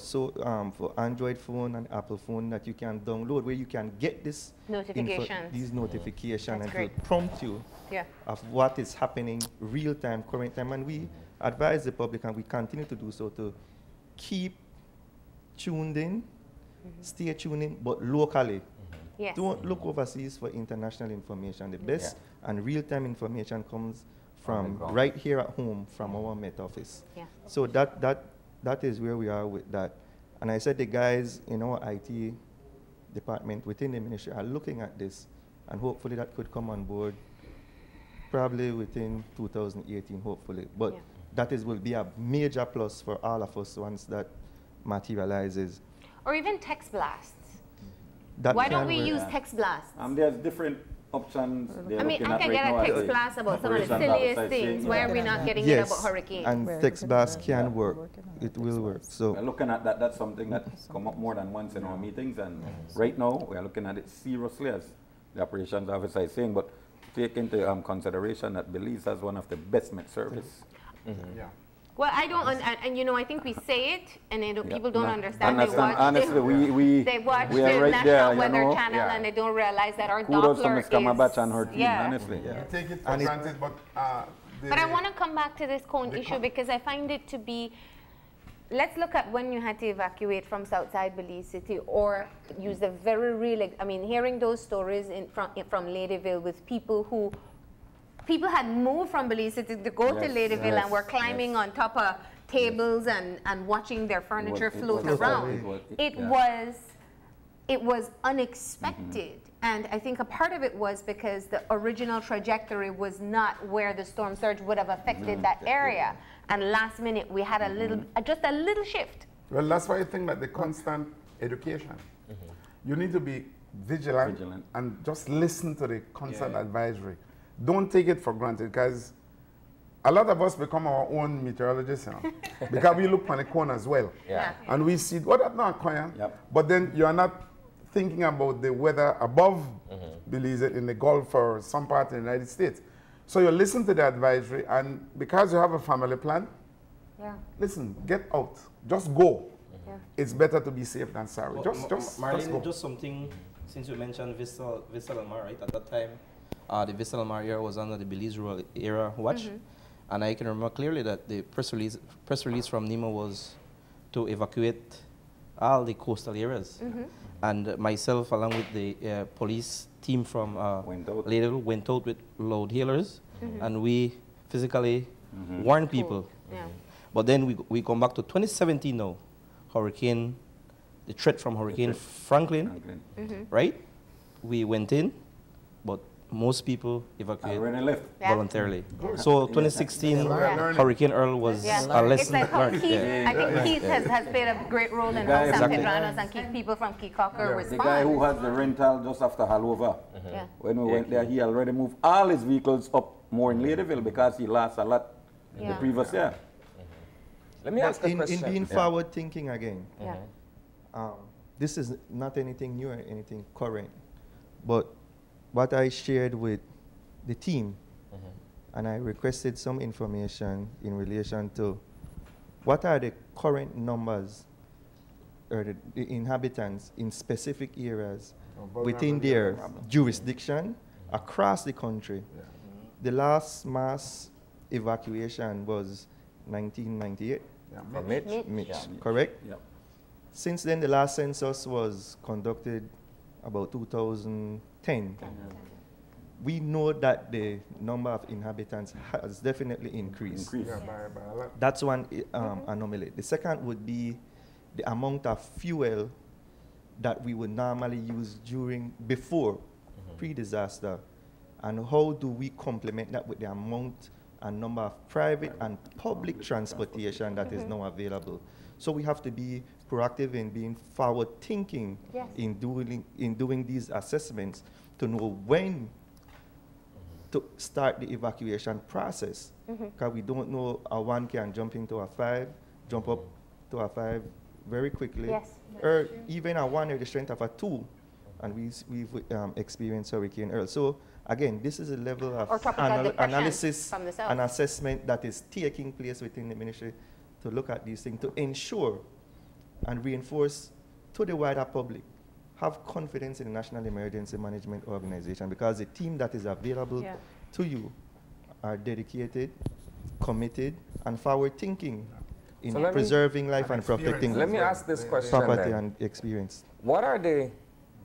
Android phone and Apple phone that you can download, where you can get this these notifications, and it will prompt you of what is happening real time, current time. And we advise the public, and we continue to do so, to keep tuned in, stay tuned in, but locally. Yes. Don't look overseas for international information. The best and real time information comes from right here at home, from our Met Office. So that is where we are with that. And I said the guys in our IT department within the ministry are looking at this, and hopefully that could come on board probably within 2018, hopefully. But that will be a major plus for all of us once that materializes. Or even text blasts. Why don't we use text blasts? There's different options. I mean, I can get a text blast about some of the silliest things. Why are we not getting it about hurricanes? And text blast can work. It will work. So looking at that, that's something that's come up more than once in our meetings. And right now, we are looking at it seriously, as the operations officer is saying. But take into consideration that Belize has one of the best met service. Well, I don't, and you know, I think we say it, and people don't understand. They watch honestly, they watch the right National Weather Channel, and they don't realize that our Doppler is. Honestly, we take it for granted, but. But I want to come back to this cone issue, because I find it to be. Let's look at when you had to evacuate from Southside Belize City, or use the very real. I mean, hearing those stories from Ladyville with people who. People had moved from Belize City to go to Ladyville and were climbing on top of tables and watching their furniture float around. It was unexpected. And I think a part of it was because the original trajectory was not where the storm surge would have affected that area. And last minute we had a little, just a little shift. Well, that's why I think that the constant education. You need to be vigilant and just listen to the constant advisory. Don't take it for granted, because a lot of us become our own meteorologists now. Because we look on the corner as well. And we see, that's not quiet. But then you are not thinking about the weather above Belize in the Gulf or some part in the United States. So you listen to the advisory, and because you have a family plan, listen, get out. Just go. It's better to be safe than sorry. Marlene, go. Just something, since you mentioned Vissel Mar, right? At that time, the Vissel Mar area was under the Belize Rural Area Watch. And I can remember clearly that the press release from Nemo was to evacuate all the coastal areas. And myself, along with the police team from Ladyville, went out with load hailers, and we physically warned people. But then we come back to 2017 now, the threat from Hurricane Franklin, right? We went in, but most people evacuated voluntarily. So 2016, Hurricane Earl was a lesson learned. I think Keith has played a great role in how San Pedranos and keep people from Kikocker respond. The guy who has the rental just after Hallova, when we went there, he already moved all his vehicles up more in Ladyville because he lost a lot the previous year. Let me ask a question. In being forward thinking again, this is not anything new or anything current, but what I shared with the team, and I requested some information in relation to what are the current numbers or the inhabitants in specific areas within their jurisdiction across the country. The last mass evacuation was 1998. Mitch, correct? Since then, the last census was conducted about 2010. We know that the number of inhabitants has definitely increased. That's one anomaly. The second would be the amount of fuel that we would normally use before pre-disaster, and how do we complement that with the amount and number of private and public transportation that is now available. So we have to be proactive in being forward-thinking in doing these assessments to know when to start the evacuation process. Because we don't know a 1 can jump into a 5, jump up to a 5 very quickly, or even a 1 or the strength of a 2, and we've experienced Hurricane Earl. So again, this is a level of analysis and assessment that is taking place within the ministry to look at these things, to ensure and reinforce to the wider public, have confidence in the National Emergency Management Organization, because the team that is available to you are dedicated, committed, and forward-thinking in preserving life and protecting Let me ask this question property then. and experience. What are the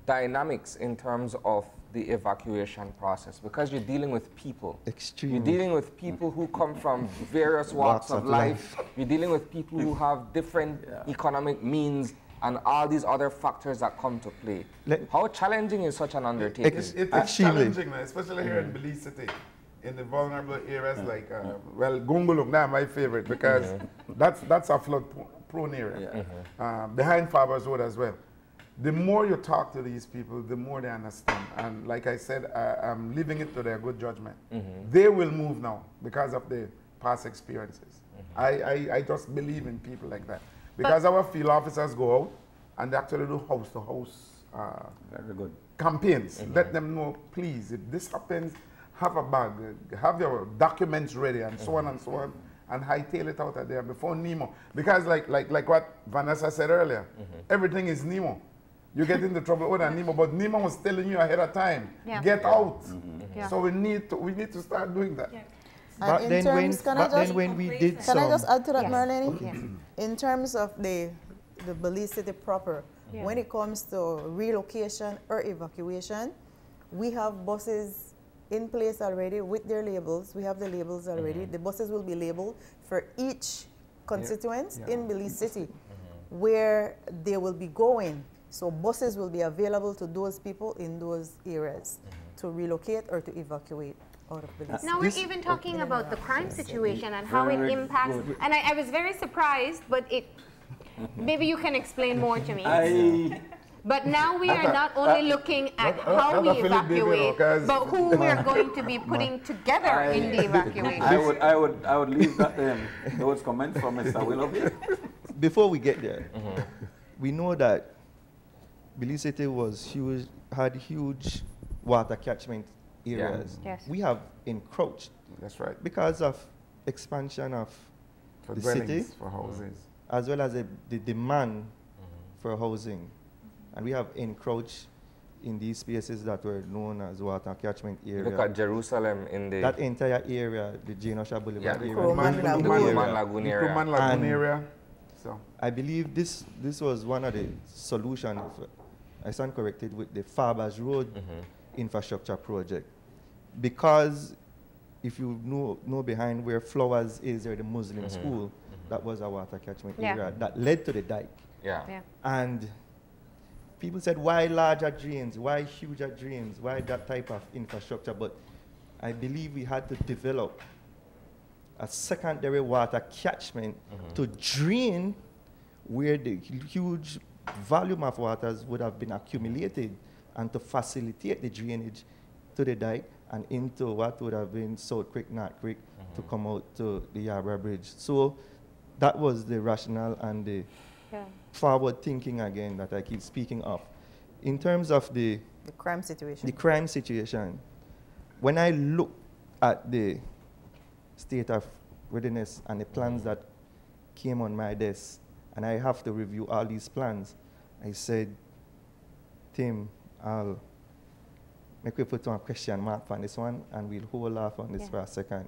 dynamics in terms of the evacuation process? Because you're dealing with people. Extremely. You're dealing with people who come from various walks of life. You're dealing with people who have different economic means and all these other factors that come to play. How challenging is such an undertaking? It's challenging, especially here in Belize City, in the vulnerable areas like, well, Gungulung, that's my favorite, because that's a flood-prone area, behind Farber's Road as well. The more you talk to these people, the more they understand. And like I said, I'm leaving it to their good judgment. They will move now because of the past experiences. I just believe in people like that. Because our field officers go out and they actually do house-to-house campaigns. Let them know, please, if this happens, have a bag, have your documents ready, and so on, and hightail it out of there before Nemo. Because like what Vanessa said earlier, everything is Nemo. You get into trouble with Nemo, but Nemo was telling you ahead of time, get out. So we need to start doing that. And when we did Can I just add to that, Marlene? In terms of the Belize City proper, when it comes to relocation or evacuation, we have buses in place already with their labels. We have the labels already. The buses will be labeled for each constituent in Belize City where they will be going. So buses will be available to those people in those areas to relocate or to evacuate out of Belize. Now we're even talking about the crime situation and how it impacts. And I was very surprised, but maybe you can explain more to me. But now we are not only looking at how we evacuate, but who we are going to be putting together in the evacuation. I would leave that those comments from Mr. Willoughby. Before we get there, we know that Belize City had huge water catchment areas. We have encroached. That's right. Because of expansion of the city, for houses, as well as the demand for housing. And we have encroached in these spaces that were known as water catchment area. Look at Jerusalem in the... That entire area, the Genosha Boulevard area. Crowman Lagoon area. So I believe this was one of the solutions, if I stand corrected, with the Farber's Road infrastructure project. Because if you know behind where Flowers is, or the Muslim school, that was a water catchment area that led to the dike. And people said, why larger drains? Why huger drains? Why that type of infrastructure? But I believe we had to develop a secondary water catchment to drain where the huge volume of waters would have been accumulated, and to facilitate the drainage to the dike and into what would have been South Creek, North Creek, to come out to the Yarborough Bridge. So that was the rationale and the forward thinking again that I keep speaking of. In terms of the crime situation. The crime situation, when I look at the state of readiness and the plans that came on my desk, and I have to review all these plans, I said, Tim, I'll make we put a question mark on this one, and we'll hold off on this for a second.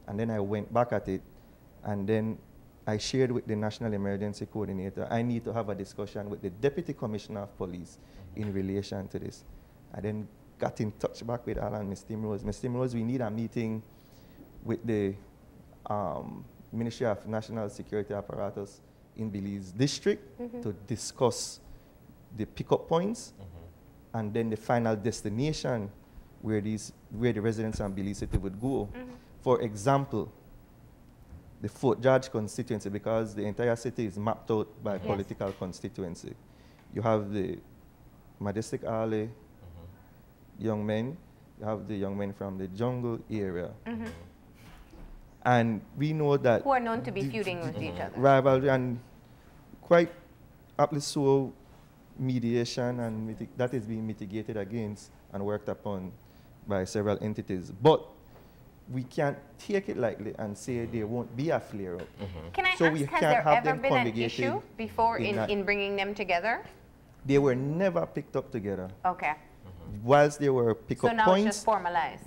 And then I went back at it, and then I shared with the National Emergency Coordinator, I need to have a discussion with the Deputy Commissioner of Police in relation to this. I then got in touch back with Alan, Ms. Timrose. Ms. Timrose, we need a meeting with the Ministry of National Security Apparatus in Belize District to discuss the pickup points and then the final destination where the residents of Belize City would go. For example, the Fort George constituency, because the entire city is mapped out by political constituency. You have the Majestic Alley young men, you have the young men from the jungle area. And we know that... Who are known to be feuding with each other. Rivalry, and quite aptly so, mediation, and that is being mitigated against and worked upon by several entities. But we can't take it lightly and say there won't be a flare-up. Can I so ask, we has can't there have ever them been an congregated issue before in bringing them together? They were never picked up together. Okay. Whilst they were pick-up So now points, it's just formalized?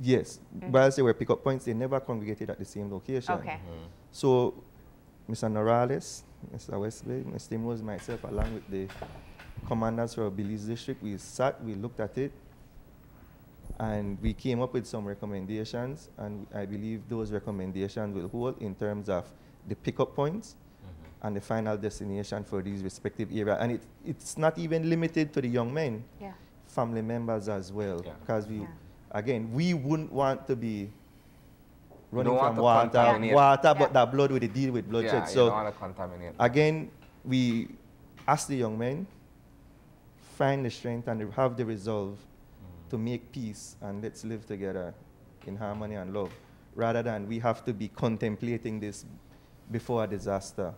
yes. Whilst they were pick-up points, they never congregated at the same location. Okay. So Mr. Noralez, Mr. Westby, Mr. Timrose, myself, along with the commanders for Belize district, we sat, we looked at it, and we came up with some recommendations, and I believe those recommendations will hold in terms of the pickup points and the final destination for these respective areas. And it's not even limited to the young men, family members as well, because we, again, we wouldn't want to be running from water, but that blood will deal with bloodshed. So you don't want to contaminate. Again, we ask the young men, find the strength and have the resolve to make peace and let's live together in harmony and love, rather than we have to be contemplating this before a disaster,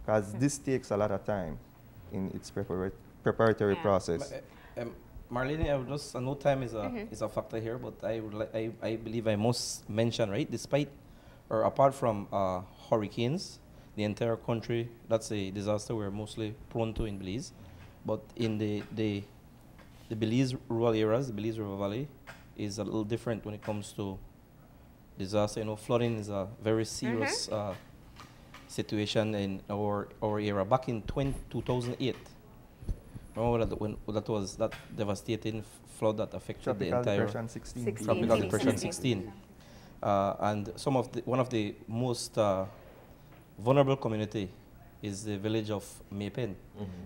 because this takes a lot of time in its preparatory process. Marlene, I know time is a factor here, but I believe I must mention, right, despite or apart from hurricanes, the entire country, that's a disaster we're mostly prone to in Belize. But in the Belize rural areas, the Belize River Valley is a little different when it comes to disaster. You know, flooding is a very serious situation in our area. Back in 2008, remember that was that devastating flood that affected the entire Depression 16. Tropical Depression 16. And one of the most vulnerable community is the village of Maypen,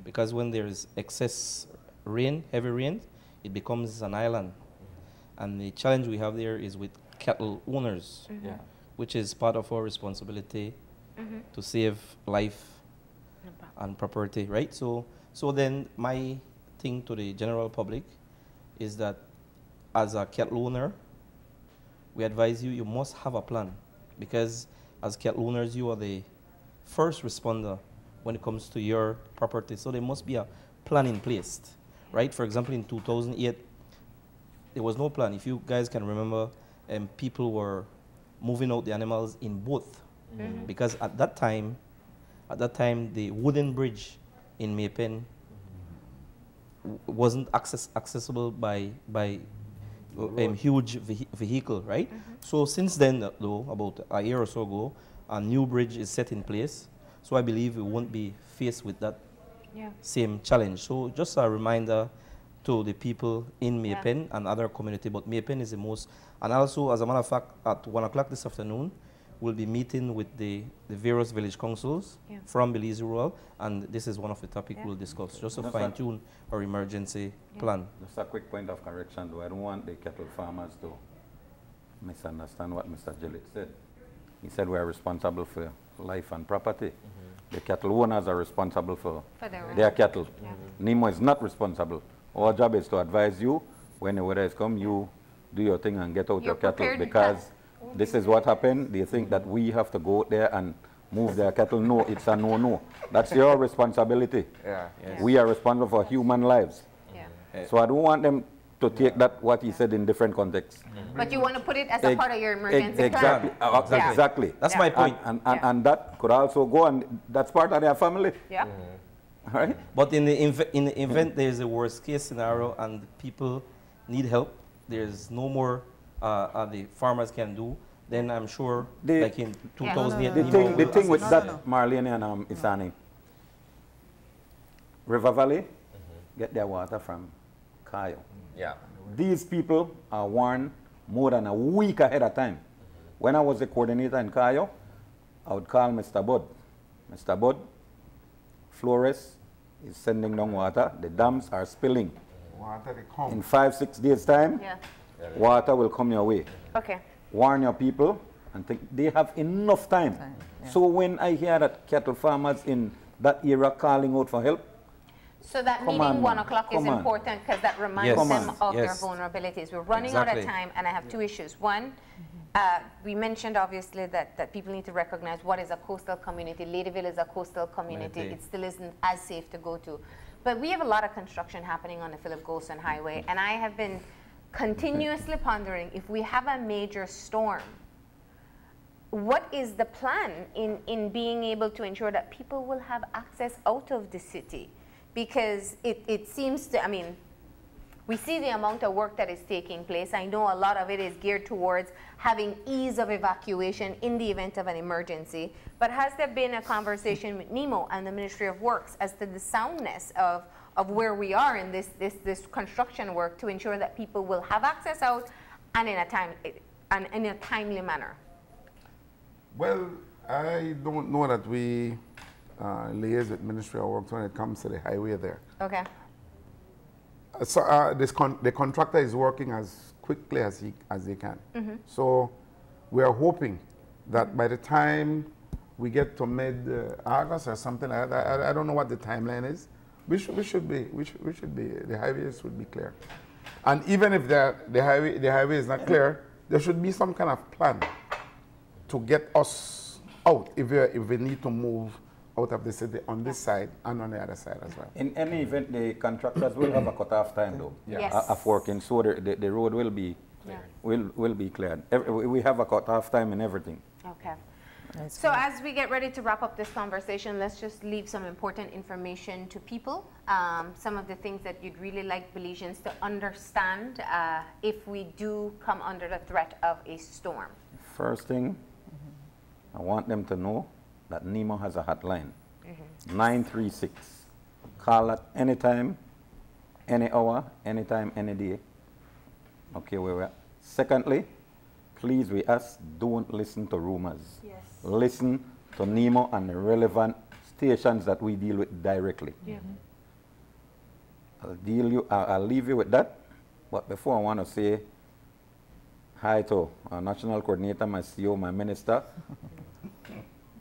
because when there is excess rain, heavy rain, it becomes an island. And the challenge we have there is with cattle owners, which is part of our responsibility to save life and property, right? So then my thing to the general public is that as a cattle owner, we advise you must have a plan, because as cattle owners, you are the first responder when it comes to your property. So there must be a plan in place, right? For example, in 2008, there was no plan. If you guys can remember, people were moving out the animals in boat, because at that time, the wooden bridge in Maypen wasn't accessible by huge vehicle, right? So since then, though, about a year or so ago, a new bridge is set in place. So I believe we won't be faced with that same challenge. So just a reminder to the people in Maypen and other community, but Maypen is the most. And also, as a matter of fact, at 1 o'clock this afternoon, we'll be meeting with the various village councils from Belize Rural, and this is one of the topics we'll discuss, just to fine-tune our emergency plan. Just a quick point of correction, though. I don't want the cattle farmers to misunderstand what Mr. Gillett said. He said we are responsible for life and property. The cattle owners are responsible for their cattle. Nemo is not responsible. Our job is to advise you when the weather is come, you do your thing and get out your cattle, because this is what happened. They think that we have to go out there and move their cattle. No, it's a no-no. That's your responsibility. We are responsible for human lives. So I don't want them to take that, what he said, in different contexts. But you want to put it as a part of your emergency plan. Exactly. That's my point. And that could also go, and that's part of their family. Right? But in the event there is a worst case scenario and people need help, there's no more the farmers can do, then I'm sure, like in 2008. The thing with that, Marlene and Isani, River Valley get their water from Kayo. These people are warned more than a week ahead of time. When I was the coordinator in Kayo, I would call Mr. Bud. Mr. Bud, Flores is sending down water. The dams are spilling. In 5-6 days' time, water will come your way. Warn your people and think they have enough time. So when I hear that cattle farmers in that area calling out for help, so that meeting 1 o'clock is important, because that reminds them of their vulnerabilities. We're running out of time, and I have two issues. One, we mentioned obviously that people need to recognize what is a coastal community. Ladyville is a coastal community. It still isn't as safe to go to. But we have a lot of construction happening on the Philip Golson Highway, and I have been continuously pondering, if we have a major storm, what is the plan in being able to ensure that people will have access out of the city? Because it seems to, I mean, we see the amount of work that is taking place. I know a lot of it is geared towards having ease of evacuation in the event of an emergency. But has there been a conversation with Nemo and the Ministry of Works as to the soundness of where we are in this construction work to ensure that people will have access out and in a timely manner? Well, I don't know that we liaise with Ministry of Works when it comes to the highway there. Okay. So the contractor is working as quickly as they can. So we are hoping that by the time we get to mid-August or something like that, I don't know what the timeline is, we should be, the highways would be clear. And even if the highway is not clear, there should be some kind of plan to get us out if we need to move out of the city on this side and on the other side as well. In any event, the contractors will have a cut-off time though, Yes. of working, so the road will be will be cleared. We have a cut-off time and everything. Okay. So as we get ready to wrap up this conversation, let's just leave some important information to people. Some of the things that you'd really like Belizeans to understand if we do come under the threat of a storm. First thing, I want them to know that Nemo has a hotline, 936. Call at any time, any hour, anytime, any day. Okay, where we're at. Secondly, please, we ask, don't listen to rumors. Yes. Listen to Nemo and the relevant stations that we deal with directly. Yeah. I'll leave you with that. But before, I want to say hi to our national coordinator, my CEO, my minister,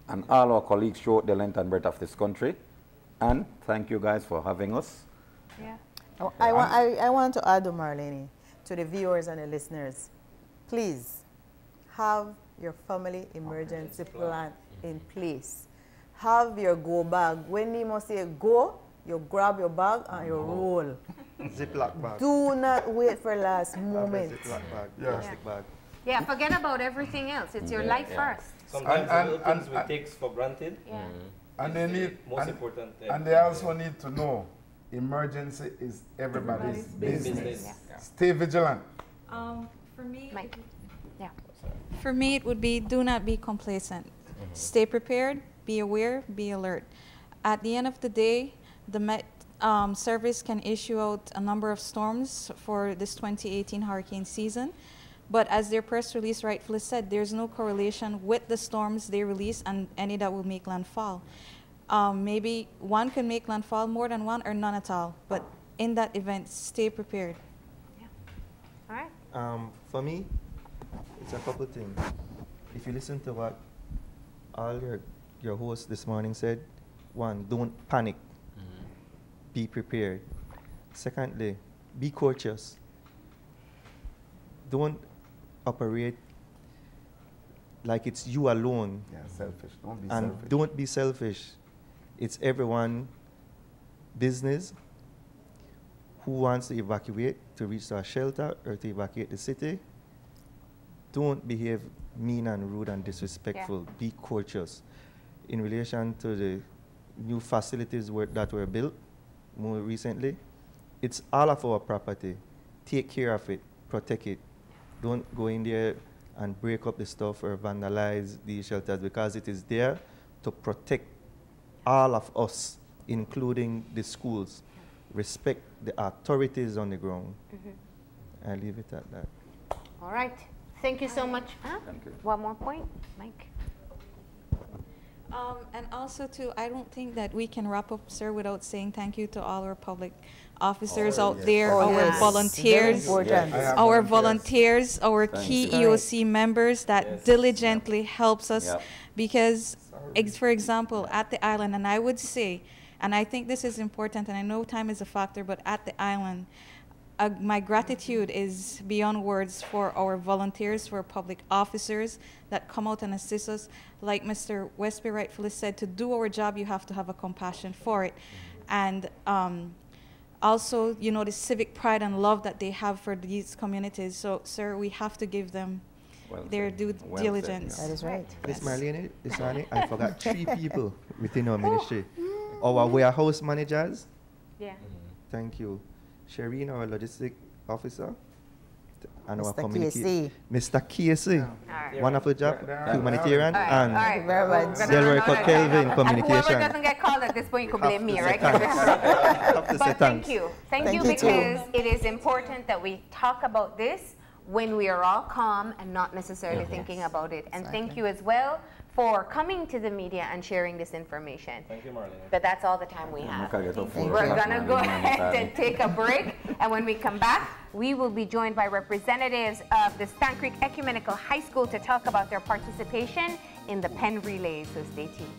and all our colleagues throughout the length and breadth of this country. And thank you guys for having us. Yeah. I want to add, Marlene, to the viewers and the listeners, please have your family emergency plan in place. Have your go bag. When Nemo say go, you grab your bag and you roll. Ziploc bag. Do not wait for last moment. Ziploc bag, plastic bag. Yeah, forget about everything else. It's your life first. Sometimes the little things we take for granted. Yeah. And they need, most important. and they also need to know emergency is everybody's business. Yeah. Stay vigilant. For me, Mike. Yeah. For me, it would be do not be complacent. Stay prepared, be aware, be alert. At the end of the day, the Met Service can issue out a number of storms for this 2018 hurricane season. But as their press release rightfully said, there's no correlation with the storms they release and any that will make landfall. Maybe one can make landfall, more than one, or none at all. But in that event, stay prepared. Yeah. All right. For me, it's a couple things. If you listen to what all your hosts this morning said, one, don't panic. Be prepared. Secondly, be cautious. Don't operate like it's you alone. Yeah, selfish. Don't be And selfish. don't be selfish. It's everyone business who wants to evacuate to reach a shelter or to evacuate the city. Don't behave mean and rude and disrespectful. Yeah. Be cautious. In relation to the new facilities that were built more recently, it's all of our property. Take care of it. Protect it. Don't go in there and break up the stuff or vandalize these shelters, because it is there to protect all of us, including the schools. Respect the authorities on the ground. I'll leave it at that. All right. Thank you so much. Thank you. One more point, Mike. And also, too, I don't think that we can wrap up, sir, without saying thank you to all our public officers out there, our volunteers, our volunteers, our key EOC members that diligently helps us. Because, for example, at the island, and I would say, and I think this is important, and I know time is a factor, but at the island, my gratitude is beyond words for our volunteers, for public officers that come out and assist us. Like Mr. Westby rightfully said, to do our job, you have to have a compassion for it. And also, you know, the civic pride and love that they have for these communities. So, sir, we have to give them their due diligence. That is right. Miss Marlene, I forgot 3 people within our ministry. Our warehouse managers. Yeah. Thank you. Shereen, our logistic officer. And our Mr. Casey. Mr. Casey. Right. Wonderful job. Humanitarian. And Thank you very much. Delrico Kelvin, communication. Whoever doesn't get called at this point, you could blame me, right? But thank you. Thank you because it is important that we talk about this when we are all calm and not necessarily thinking about it. And thank you as well for coming to the media and sharing this information. Thank you, Marlene. But that's all the time we have. We're going to go ahead and take a break. And when we come back, we will be joined by representatives of the Stan Creek Ecumenical High School to talk about their participation in the pen relays. So stay tuned.